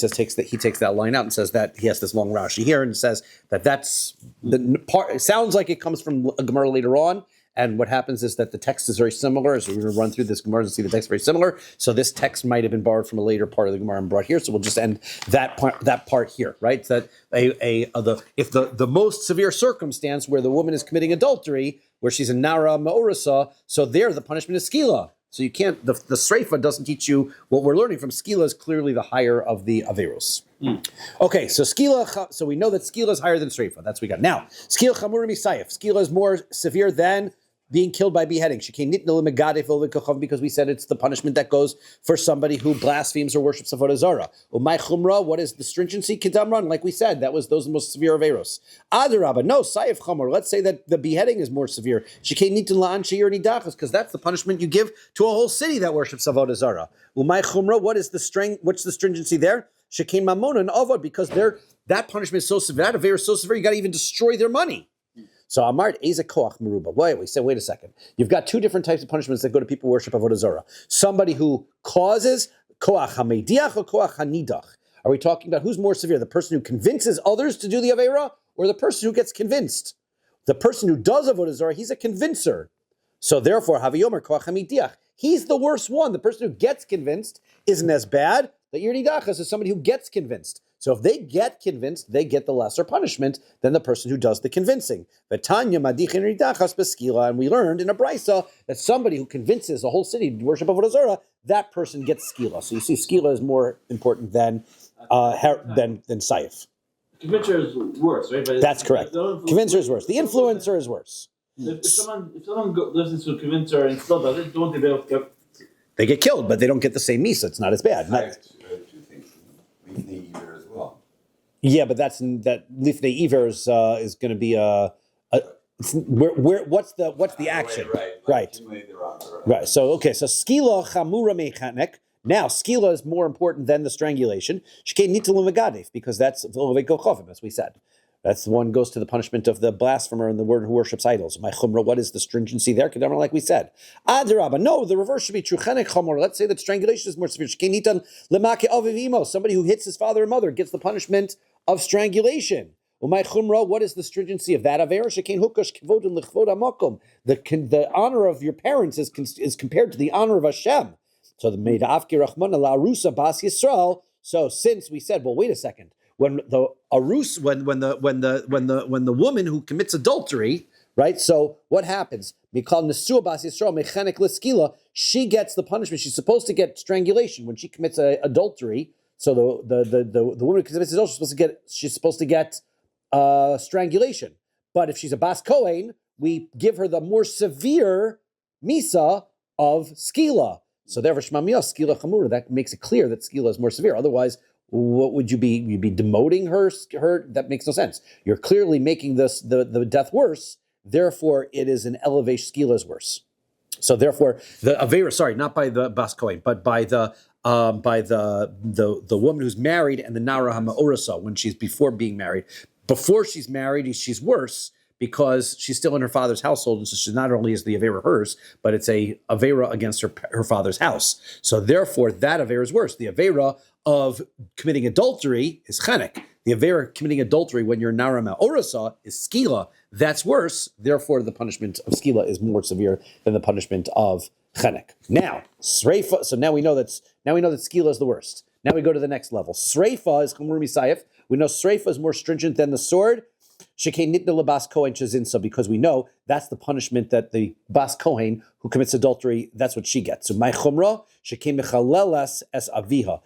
takes that line out and says that he has this long Rashi here and says that's the part. It sounds like it comes from a Gemara later on. And what happens is that the text is very similar. So we're going to run through this Gemara and see the text very similar. So this text might have been borrowed from a later part of the Gemara and brought here. So we'll just end that part here, right? So that if the most severe circumstance where the woman is committing adultery, where she's a nara ma'orasa, so there the punishment is skila. So you can't, the Sreifa doesn't teach you, what we're learning from Skila is clearly the higher of the Averos. Okay, so Skila, so we know that Skila is higher than Sreifa. That's what we got. Now, Skila Chamur Misayef. Skila is more severe than being killed by beheading. Because we said it's the punishment that goes for somebody who blasphemes or worships Avodah Zarah. Umay Chumra, what is the stringency? Kedamran, like we said, those are the most severe Averos. Adarabba, no, Sayef Chamur. Let's say that the beheading is more severe. Because that's the punishment you give to a whole city that worships Avodah Zarah. Umay Chumra, what's the stringency there? Shekain Mamona and Avad, because that punishment is so severe, that Averos is so severe, you got to even destroy their money. So Amart Eza Koach Meruba. Wait a second. You've got two different types of punishments that go to people who worship Avodah Zarah. Somebody who causes Koach HaMediach or Koach HaNidach. Are we talking about who's more severe? The person who convinces others to do the Aveira or the person who gets convinced? The person who does Avodah Zarah, he's a convincer. So therefore, Haviyomer Koach HaMediach. He's the worst one. The person who gets convinced isn't as bad. The Yerdidachas is somebody who gets convinced. So if they get convinced, they get the lesser punishment than the person who does the convincing. And we learned in a brisa that somebody who convinces a whole city to worship Avodah Zarah, that person gets skila. So you see, skila is more important than sayif. Convincer is worse, right? But that's correct. Convincer is worse. The influencer is worse. If someone listens to a convincer and still does it, don't they both get? They get killed, but they don't get the same misa. It's not as bad. As well. Yeah, but that lifnei iver is going to be what's the action? Right. So skila chamura mechanek. Now skila is more important than the strangulation. Shkei nitelu megadif, because that's as we said. That's the one goes to the punishment of the blasphemer and the word who worships idols. My chumra, what is the stringency there? Kedamar, like we said. Adarabba, no, the reverse should be true. Chenek chumra. Let's say that strangulation is more severe. Shkenitan lemake avivimo. Somebody who hits his father and mother gets the punishment of strangulation. Umay chumra, what is the stringency of that? Aver shekein hukash kivod and lichvod amakom. The honor of your parents is compared to the honor of Hashem. So the meida afki rachmana la arusa bas Yisrael. So since we said, well, wait a second. When the woman who commits adultery, right? So what happens? She gets the punishment. She's supposed to get strangulation when she commits adultery. So the woman who commits adultery she's supposed to get strangulation. But if she's a bas kohen, we give her the more severe misa of skila. So therefore, shmamiyah skila chamura. That makes it clear that skila is more severe. Otherwise, what would you be? You'd be demoting her? That makes no sense. You're clearly making the death worse. Therefore, it is an elevation. Skila is worse. So therefore, the avera. Sorry, not by the bas kohen, but by the woman who's married and the nara ha'ma'orasa when she's before being married. Before she's married, she's worse because she's still in her father's household, and so she not only is the avera hers, but it's a avera against her father's house. So therefore, that avera is worse. The avera of committing adultery is chenek. The avera committing adultery when you're nara ma'orasa is skila. That's worse. Therefore, the punishment of skila is more severe than the punishment of chenek. Now, sreifa. So now we know that skila is the worst. Now we go to the next level. Sreifa is chamur misayef. We know sreifa is more stringent than the sword. Shekei nitna lebas kohen shazinsa, because we know that's the punishment that the bas kohen who commits adultery, that's what she gets. So my chumra shekei mechalelas es aviha.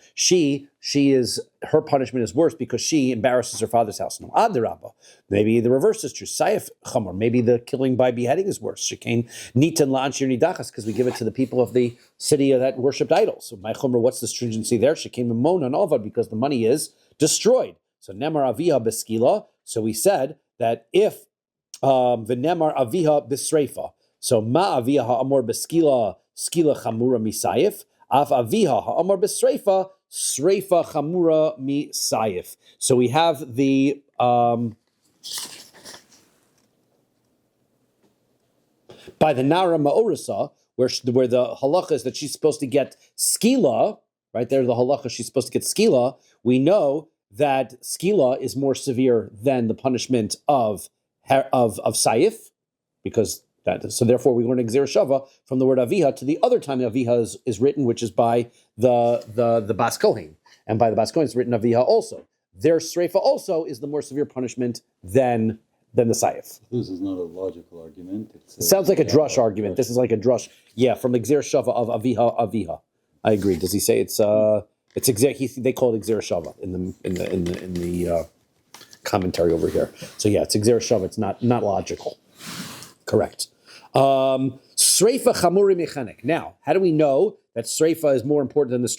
Her punishment is worse because she embarrasses her father's house. No, adarabba. Maybe the reverse is true. Sayef chamor. Maybe the killing by beheading is worse. Shekei nitan la'anshir nidachas, because we give it to the people of the city that worshipped idols. So my chumra, what's the stringency there? Shekei memon and avad, because the money is destroyed. So nemar aviha beskila. So we said that if v'nemar aviha b'sreifa, so ma aviha ha'amor b'skila chamura misayif, av aviha ha'amor b'sreifa chamura misayif. So we have the by the nara ma'orasa, where the halacha is that she's supposed to get skila, right there, the halacha she's supposed to get skila. We know that skila is more severe than the punishment of sayif, because that. So therefore, we learn exer shava from the word aviha to the other time aviha is written, which is by the bas kohen, and by the bas kohen it's written aviha also. Their sreifa also is the more severe punishment than than the Saif. This is not a logical argument. It sounds like a drush argument. This is like a drush. Yeah, from Exer Shava of Aviha. I agree. Does he say it's they call it Exer Shava in the commentary over here. So yeah, it's Exer Shava. It's not logical. Correct. Sreifa chamuri mechanik. Now, how do we know that sreifa is more important than is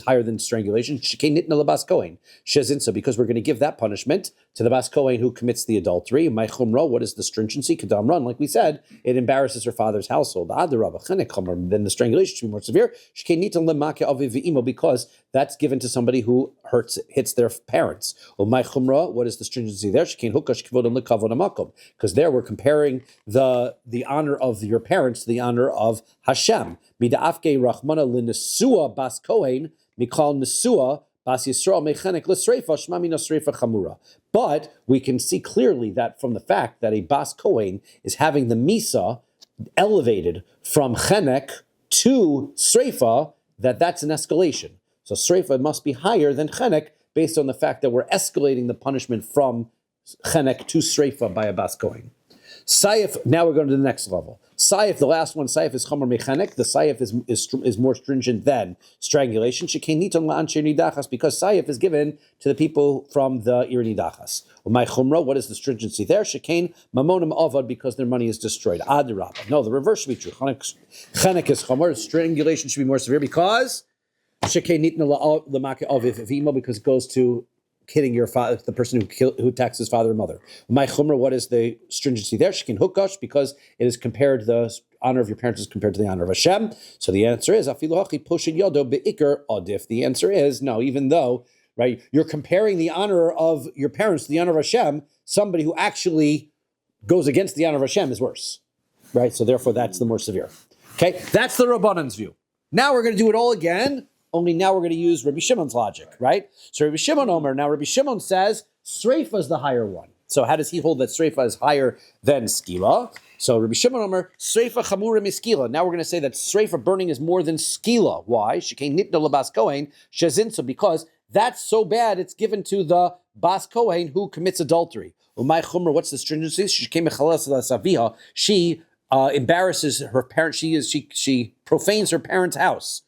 higher than strangulation? Shekei nitna lebas kohen shezin. So because we're going to give that punishment to the bas kohen who commits the adultery. My chumra, what is the stringency? Kadam run, like we said, it embarrasses her father's household. Adarabba chenek chomer. Then the strangulation should be more severe. Shekei nitna lemake aviv v'imo, because that's given to somebody who hits their parents. Or my chumra, what is the stringency there? Shekei hukash kivod lekavod amakom, because there we're comparing the honor of your parents to the honor of Hashem. Mida'afke rachmana l'nesua bas kohen mikal nesua bas Yisrael mechanik l'sreifa shmamina sreifa chamura. But we can see clearly that from the fact that a bas kohen is having the misa elevated from chenek to sreifa, that's an escalation. So sreifa must be higher than chenek based on the fact that we're escalating the punishment from chenek to sreifa by a bas kohen. Saif, now we're going to the next level. Saif, the last one, Saif is chomer mechanik. The Saif is more stringent than strangulation. Shekeniton la'anshir nidachas, because Saif is given to the people from the ir nidachas. My chumra, what is the stringency there? Shekain mamonim avad, because their money is destroyed. Adirabah. No, the reverse should be true. Chenek is chomer. Strangulation should be more severe because shekain nitna la'amake aviv v'imo, because it goes to hitting your father, the person who attacks his father and mother. My chumra, what is the stringency there? Shekin hukash, because it is compared, the honor of your parents is compared to the honor of Hashem. So the answer is afilu hachi poshin yodo beikar adif. The answer is no, even though, right, you're comparing the honor of your parents to the honor of Hashem, somebody who actually goes against the honor of Hashem is worse, right? So therefore, that's the more severe. Okay, that's the Rabbanan's view. Now we're going to do it all again. Only now we're going to use Rabbi Shimon's logic, right? So Rabbi Shimon Omer, now Rabbi Shimon says Sreifa is the higher one. So how does he hold that Sreifa is higher than Skila? So Rabbi Shimon Omer, Sreifa chamura miskila. Now we're going to say that Sreifa burning is more than Skila. Why? Shekain nitna lebas kohen shezinso, because that's so bad it's given to the bas kohen who commits adultery. Umay chumra, what's the stringency? She embarrasses her parent. She profanes her parents' house.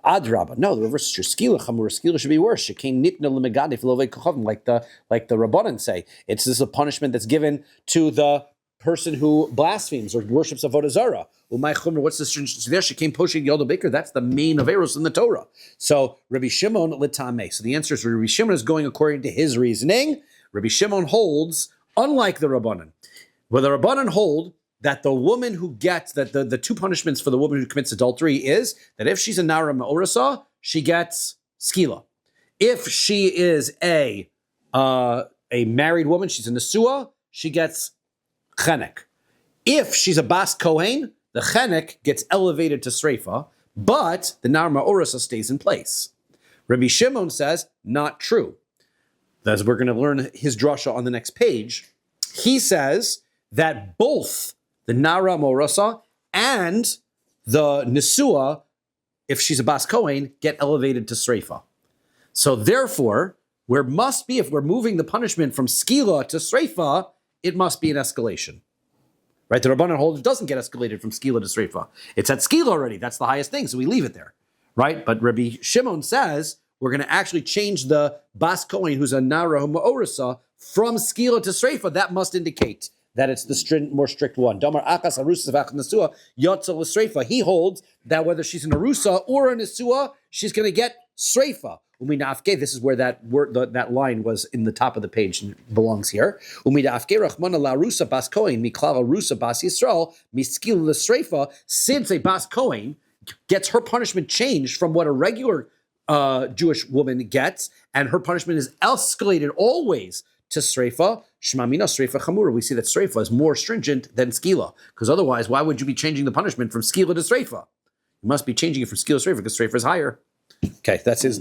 Adrabah. No, the reverse is true. Skila chamura. Skila should be worse. Shekain nitna lemegadif lovei kochavim, like the Rabbanan say. This is a punishment that's given to the person who blasphemes or worships avodah zarah. Umay chumra. What's the stringency there? Shekain poshing yoda baker. That's the main averos in the Torah. So Rabbi Shimon litame. So the answer is Rabbi Shimon is going according to his reasoning. Rabbi Shimon holds, unlike the Rabbanan, where the Rabbanan hold that the woman who gets, that the two punishments for the woman who commits adultery is that if she's a nara ma'orasa, she gets skila. If she is a married woman, she's a nesua, she gets chenek. If she's a bas kohen, the chenek gets elevated to sreifa, but the nara ma'orasa stays in place. Rabbi Shimon says, not true. As we're going to learn his drasha on the next page, he says that both the Nara Morasa and the Nesua, if she's a Bas Kohen, get elevated to Sreifa. So therefore, if we're moving the punishment from Skila to Sreifa, it must be an escalation. Right? The Rabbanan holds it doesn't get escalated from Skila to Sreifa. It's at Skila already. That's the highest thing, so we leave it there. Right? But Rabbi Shimon says we're going to actually change the Bas Kohen, who's a Nara Morasa, from Skila to Sreifa. That must indicate that it's the more strict one. Damar akas arusa v'ach nesua yotza l'sreifa. He holds that whether she's an arusa or a nesua, she's going to get sreifa. Uminafke. This is where that word, that line was in the top of the page and belongs here. Umidafke rachmana la arusa bas kohen miklal arusa bas Yisrael miskil l'sreifa. Since a bas kohen gets her punishment changed from what a regular Jewish woman gets, and her punishment is escalated always to Sreifa, Shmamina Sreifa Chamura. We see that Sreifa is more stringent than Skila, because otherwise, why would you be changing the punishment from Skila to Sreifa? You must be changing it from Skila to Sreifa because Sreifa is higher. Okay, that's his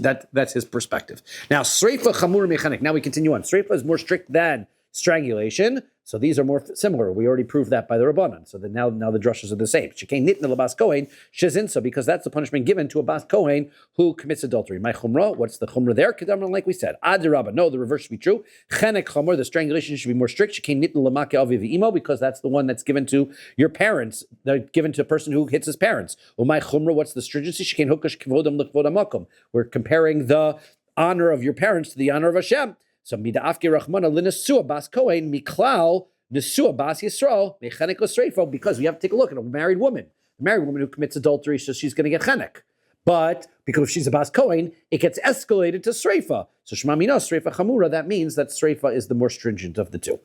perspective. Now, Sreifa Chamura Mechanik. Now we continue on. Sreifa is more strict than strangulation. So these are more similar. We already proved that by the Rabbanan. So that now the drushes are the same. Shekain nitna lebas kohen shezinsa, because that's the punishment given to a bas kohen who commits adultery. My chumrah, what's the chumrah there? Kedamran, like we said. Adirabba, no, the reverse should be true. Chenek chumrah, the strangulation should be more strict. Shekain nitna lemake avi v'imo, because that's the one that's given to your parents. They're given to a person who hits his parents. My chumrah, what's the stringency? Shekain hukash kvodam l'kvodam makom. We're comparing the honor of your parents to the honor of Hashem. So mida'afke rachmana l'nesua bas kohen miklal nesua bas yisrael mechenek l'sreifo, because we have to take a look at a married woman. A married woman who commits adultery, so she's going to get chenek. But because if she's a bas kohen, it gets escalated to sreifa. So shema mina sreifa chamura. That means that sreifa is the more stringent of the two.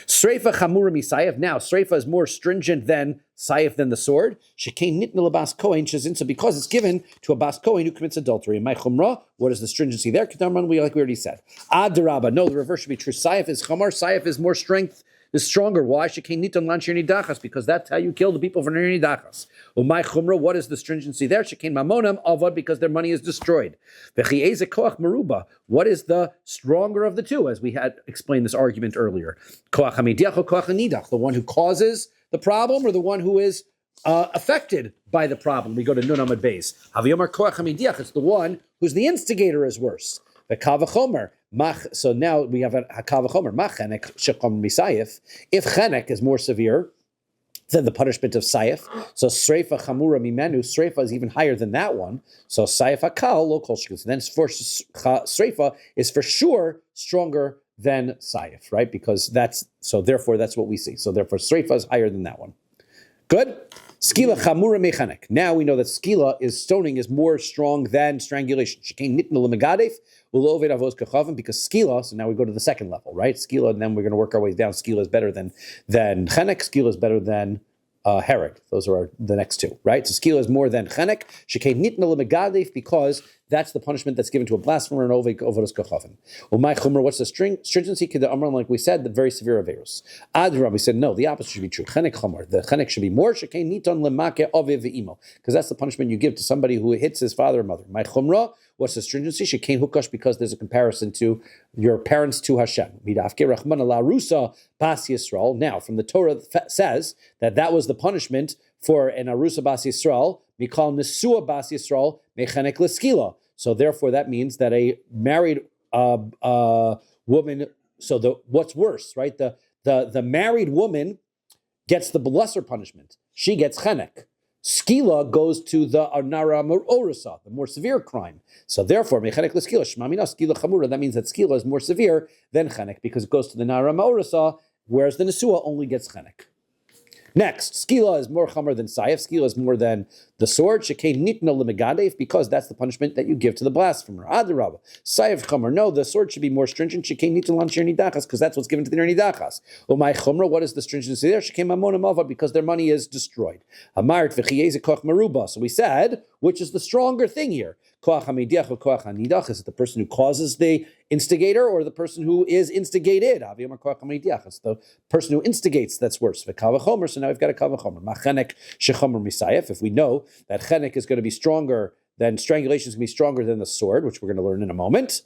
Sreifa chamura misayef. Now sreifa is more stringent than sayef, than the sword. Shekain nitna lebas kohen shezin. So because it's given to a bas kohen who commits adultery. In my chumra, what is the stringency there? Kedarman, like we already said. Adarabba. No, the reverse should be true. Sayef is chamar. Sayef is more strength. Is stronger. Why? Because that's how you kill the people for nidachas. Umay chumra, what is the stringency there? Shekain mamonam avad, because their money is destroyed. V'chi'eze koach meruba, what is the stronger of the two? As we had explained this argument earlier. Koach hamidiach or koach hanidach, the one who causes the problem or the one who is affected by the problem. We go to Nun Amud Beis. Haviyomar koach hamidiach, it's the one who's the instigator is worse. V'kavachomer. So now we have a hakavachomer. Machenek shekom misayef. If chenek is more severe than the punishment of sayef, so sreifa chamura mimenu, sreifa is even higher than that one. So sayef hakal lo kol shkus. Then for sreifa is for sure stronger than sayef, right? Because therefore that's what we see. So therefore sreifa is higher than that one. Good. Skila chamura mechanek. Now we know that skila stoning is more strong than strangulation. Shekain nitna lemegadef uloved avos kachavim, because skila. So now we go to the second level, right? Skila, and then we're going to work our way down. Skila is better than chenek. Skila is better than herod. Those are the next two, right? So skila is more than chenek. Shekain nitna lemegadef, because that's the punishment that's given to a blasphemer and oved avos kachavim. Umay chumra, what's the stringency? Kida amran, like we said, the very severe averus. Rabbi said no, the opposite should be true. Chenek chumra, the chenek should be more. Shekain niton lemake aviv ve'imo, because that's the punishment you give to somebody who hits his father or mother. My chumra, what's the stringency? Shekain hukash, because there's a comparison to your parents to Hashem. Midafke rachmana la rusa bas Yisrael. Now, from the Torah says that was the punishment for an arusa bas Yisrael. Mikal nesua bas Yisrael mechenek l'skila. So therefore, that means that a married woman. So what's worse, right? The married woman gets the lesser punishment. She gets chenek. Skila goes to the anara orasa, the more severe crime. So therefore, mechenek l'skila shmamina skila chamura. That means that skila is more severe than chenek because it goes to the nara orasa, whereas the nesua only gets chenek. Next, skila is more chamor than sayef. Skila is more than the sword. Shekain nitna lemegadef, because that's the punishment that you give to the blasphemer. Adarabba. Sayef chamor. No, the sword should be more stringent. Shekain nitna lancher nidachas, because that's what's given to the nidachas. Umay chumra, what is the stringency there? Shekain mamona mava, because their money is destroyed. Hamarit v'chiyeze koch meruba. So we said, which is the stronger thing here? Koach hamidiach or koach hanidach? Is it the person who causes the instigator or the person who is instigated? It's the person who instigates that's worse. So now we've got a kavachomer. Machenek shechomer misayef. If we know that chenek is going to be stronger, then strangulation is going to be stronger than the sword, which we're going to learn in a moment.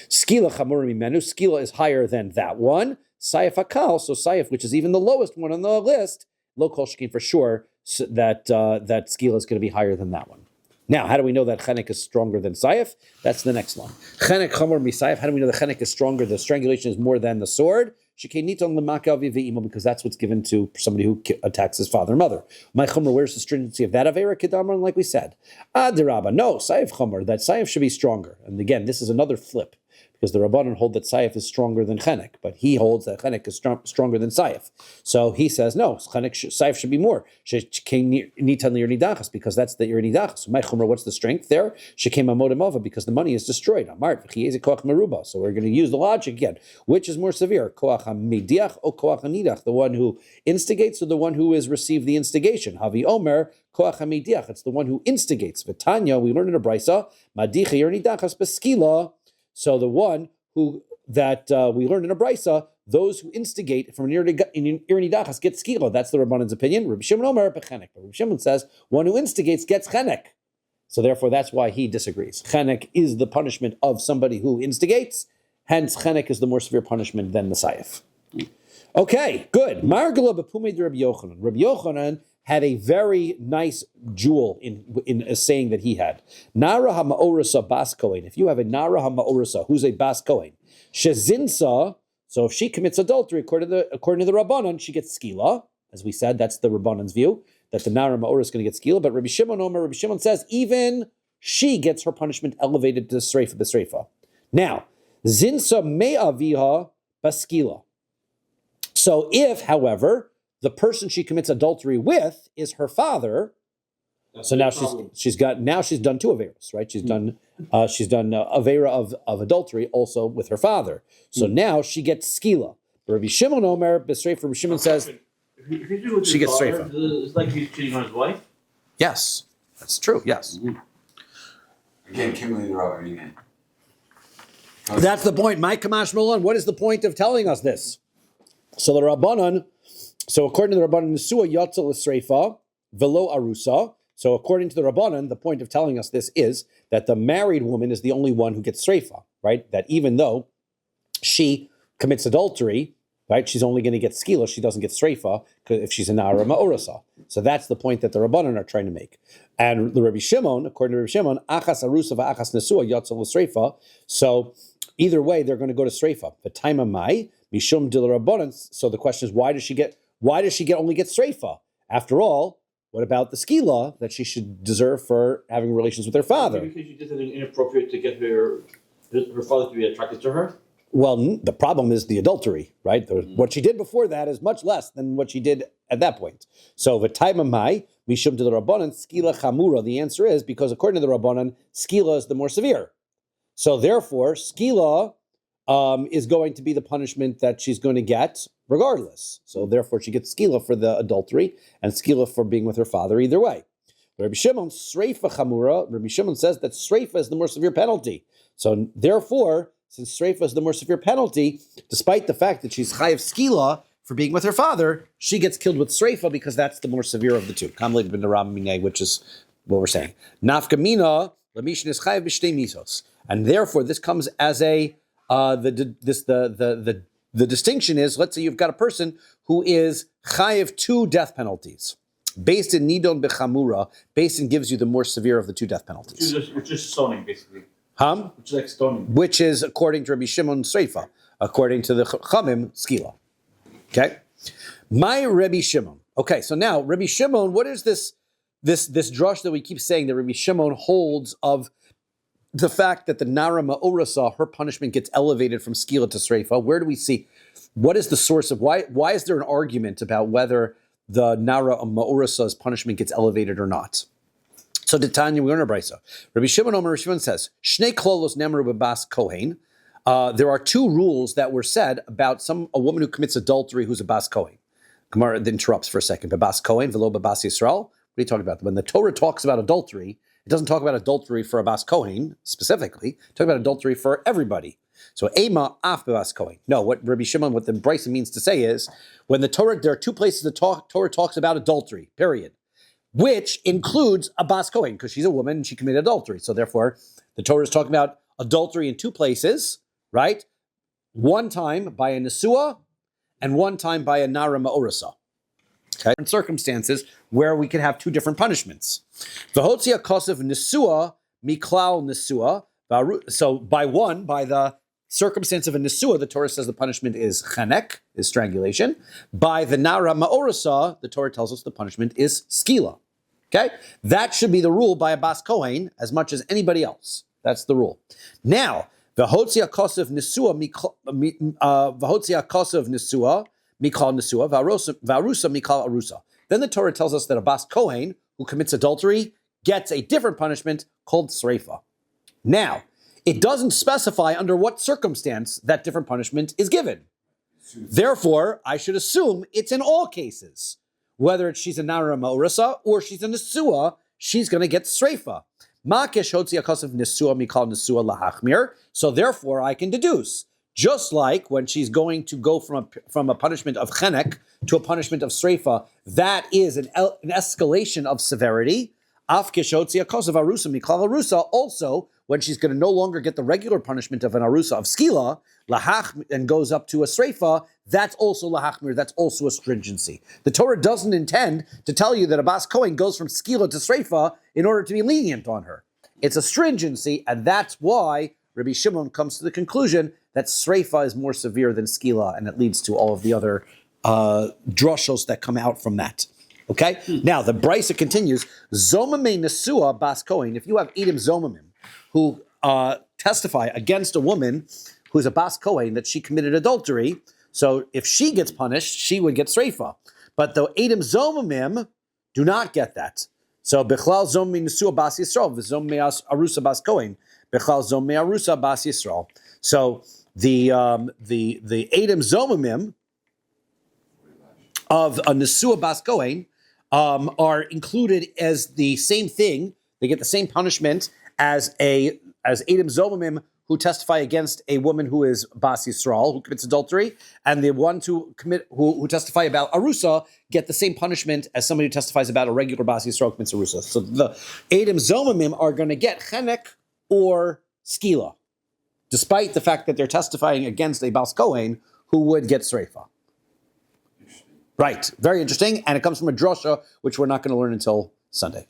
Skila chamur mimenu. Skila is higher than that one. Sayef hakal. So sayef, which is even the lowest one on the list, lo kol shkin for sure, that skila is going to be higher than that one. Now, how do we know that chenek is stronger than sayef? That's the next one. Chenek chamor misayef. How do we know the chenek is stronger? The strangulation is more than the sword. Because that's what's given to somebody who attacks his father and mother. My chumra, where's the stringency of that avera kedamran? Like we said, adirabba. No, sayef chumra. That sayef should be stronger. And again, this is another flip, because the Rabbanan hold that sayef is stronger than chenek, but he holds that chenek is stronger than sayef. So he says, no, sayef should be more. Because that's the irinidachas. My chumra, what's the strength there? Because the money is destroyed. So we're going to use the logic again. Which is more severe? Koach hamidiach or koach hanidach? The one who instigates or the one who has received the instigation? Havi omer, koach hamidiach. It's the one who instigates. V'tanya, we learn in a brisa, madicha irinidachas beskila. So the one who that we learned in a brisa, those who instigate from an irinidachas get skila. That's the Rabbanan's opinion. Rabbi Shimon Omer bechenek. Rabbi Shimon says one who instigates gets chenek. So therefore, that's why he disagrees. Chenek is the punishment of somebody who instigates. Hence, chenek is the more severe punishment than the sayef. Okay, good. Margala b'pumei de Rabbi Yochanan. Rabbi Yochanan had a very nice jewel in a saying that he had. Nara ha'ma'orasa bas kohen. If you have a Nara ha'ma'orasa, who's a bas kohen, shezinsa, so if she commits adultery, according to the Rabbanan, she gets skila. As we said, that's the Rabbanan's view, that the Nara ha'ma'orasa is going to get skila. But Rabbi Shimon says, even she gets her punishment elevated to the sreifa. Now, zinsa me'aviha baskila. So if, however, the person she commits adultery with is her father, so now she's done two averas, right? She's done avera of adultery also with her father. So now she gets skila. Rabbi Shimon Omer b'sreifa. Rabbi Shimon says she gets streifa. It's like he's cheating on his wife. Yes, that's true. Yes, Again, Kimberly the Rabbi. that's the point. My Kamash Malon. What is the point of telling us this? So the Rabbanan. So according to the Rabbanan, Nesua Yatza l'Sreifa velo Arusa. So according to the Rabbanan, the point of telling us this is that the married woman is the only one who gets Sreifa, right? That even though she commits adultery, right, she's only going to get skila, she doesn't get Sreifa if she's a Nara Ma'orasa. So that's the point that the Rabbanan are trying to make. And the Rabbi Shimon, according to Rabbi Shimon, Achas Arusa v'Achas Nesua Yatza l'Sreifa. So either way, they're going to go to Sreifa. The time of Mai, Mishum Dil Rabbanan. So the question is, why does she only get streifa? After all, what about the skila that she should deserve for having relations with her father? Because she did something inappropriate to get her father to be attracted to her? Well, the problem is the adultery, right? What she did before that is much less than what she did at that point. So, v'taima mai, mishum de rabbanan, skila chamura. The answer is because according to the rabbanan, skila is the more severe. So therefore, skila is going to be the punishment that she's going to get regardless. So therefore, she gets skila for the adultery and skila for being with her father either way. Rabbi Shimon, sreifa chamura. Rabbi Shimon says that sreifa is the more severe penalty. So therefore, since sreifa is the more severe penalty, despite the fact that she's chayiv skila for being with her father, she gets killed with sreifa because that's the more severe of the two. Kamleg ben Ramine, which is what we're saying. Nafkamina lamishin is chayiv b'shtei misos, and therefore this comes as a the distinction is, let's say you've got a person who is chayiv two death penalties. Based in nidon bechamura, based in gives you the more severe of the two death penalties. Which is stoning, basically. Which is like stoning. Which is, according to Rabbi Shimon, sreifa. According to the Chamim, skila. Okay? My Rabbi Shimon. Okay, so now, Rabbi Shimon, what is this drush that we keep saying that Rabbi Shimon holds of the fact that the Nara Ma'orasa, her punishment gets elevated from skila to sreifa? Where do we see, what is the source of, why is there an argument about whether the Nara Ma'orasa's punishment gets elevated or not? So Tanya, we learn a brisa. Rabbi Shimon says, Shnei klolos nemru b'bas kohen. There are two rules that were said about a woman who commits adultery who's a bas kohen. Gemara interrupts for a second. B'bas kohen v'lo b'bas Yisrael. What are you talking about? When the Torah talks about adultery, it doesn't talk about adultery for a bas kohen specifically. It talks about adultery for everybody. So ema af b'bas kohen. No, what Rabbi Shimon, what the brisa means to say is, when the Torah, there are two places the Torah talks about adultery. Period. Which includes a bas kohen, because she's a woman and she committed adultery. So therefore, the Torah is talking about adultery in two places, right? One time by a nesua, and one time by a nara ma'orasa. Okay, in circumstances where we could have two different punishments. V'hotzia kosev nesua miklal nesua. So by the circumstance of a nesua, the Torah says the punishment is chanek, is strangulation. By the nara ma'orasa, the Torah tells us the punishment is skila. Okay, that should be the rule by a bas kohen as much as anybody else. That's the rule. Now, v'hotzia kosev nesua mikal nesua v'arusa mikal arusa. Then the Torah tells us that a bas kohen who commits adultery gets a different punishment called sreifa. Now, it doesn't specify under what circumstance that different punishment is given. Therefore, I should assume it's in all cases. Whether she's a nara ma'orasa or she's a nesua, she's going to get sreifa. Makesh hotzi akasav nesua mikal nesua lahachmir. So therefore, I can deduce, just like when she's going to go from a punishment of chenek to a punishment of sreifa, that is an escalation of severity. Af keshotzi akos of arusa miklal arusa. Also, when she's going to no longer get the regular punishment of an arusa of skila, lahach, and goes up to a sreifa, that's also lahachmir, that's also a stringency. The Torah doesn't intend to tell you that a bas kohen goes from skila to sreifa in order to be lenient on her. It's a stringency, and that's why Rabbi Shimon comes to the conclusion that sreifa is more severe than skila, and it leads to all of the other droshos that come out from that. Okay? Now, the Brisa continues, Zomame Nesua Bas Kohen, if you have Edom Zomamim, who testify against a woman who's a Bas Kohen that she committed adultery, so if she gets punished, she would get sreifa. But the Edom Zomamim do not get that. So, Bechlal Zomame Nesua Bas Yisrael, V'Zomame Arusa Bas Kohen, Bechlal Zomame Arusa Bas Yisrael. So, the Edom Zomamim of a Nesua Bas Kohen are included as the same thing. They get the same punishment as Edom Zomamim who testify against a woman who is Bas Yisrael, who commits adultery, and the ones who testify about Arusa get the same punishment as somebody who testifies about a regular Bas Yisrael who commits Arusa. So the Edom Zomamim are going to get chenek or skila, despite the fact that they're testifying against a Bas Kohen who would get sreifa. Right, very interesting, and it comes from a drosha, which we're not going to learn until Sunday.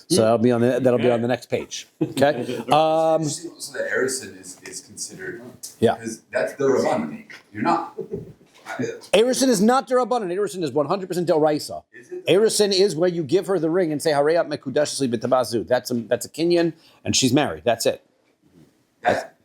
So that'll be on the next page. Okay. So the Erison is considered. Yeah. Because that's the Rabban. You're not. Erison is not Derabanan. Erison is 100% Deraisa. Is it? Erison is where you give her the ring and say Hareyat Mekudeshli B'Tabazu. That's a kinyan, and she's married. That's it.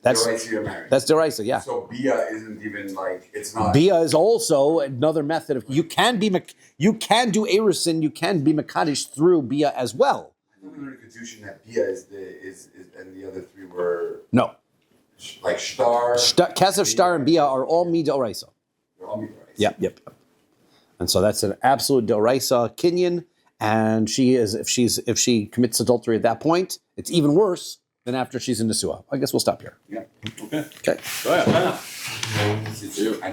That's Deraisa, you're married. That's Deraisa, yeah. So Bia isn't even like, it's not. Bia is also another method of you can do Erison, you can be Mekadesh through Bia as well. I thought we learned in Kedushin that Bia is and the other three were No. like Shtar. Kesef, Shtar, and Bia are all Deraisa. They're all Midoraisa. Yep. And so that's an absolute Deraisa kinyan, and if she commits adultery at that point, it's even worse than after she's in Nesua. I guess we'll stop here. Yeah. Okay. Okay. So yeah, why not? You too.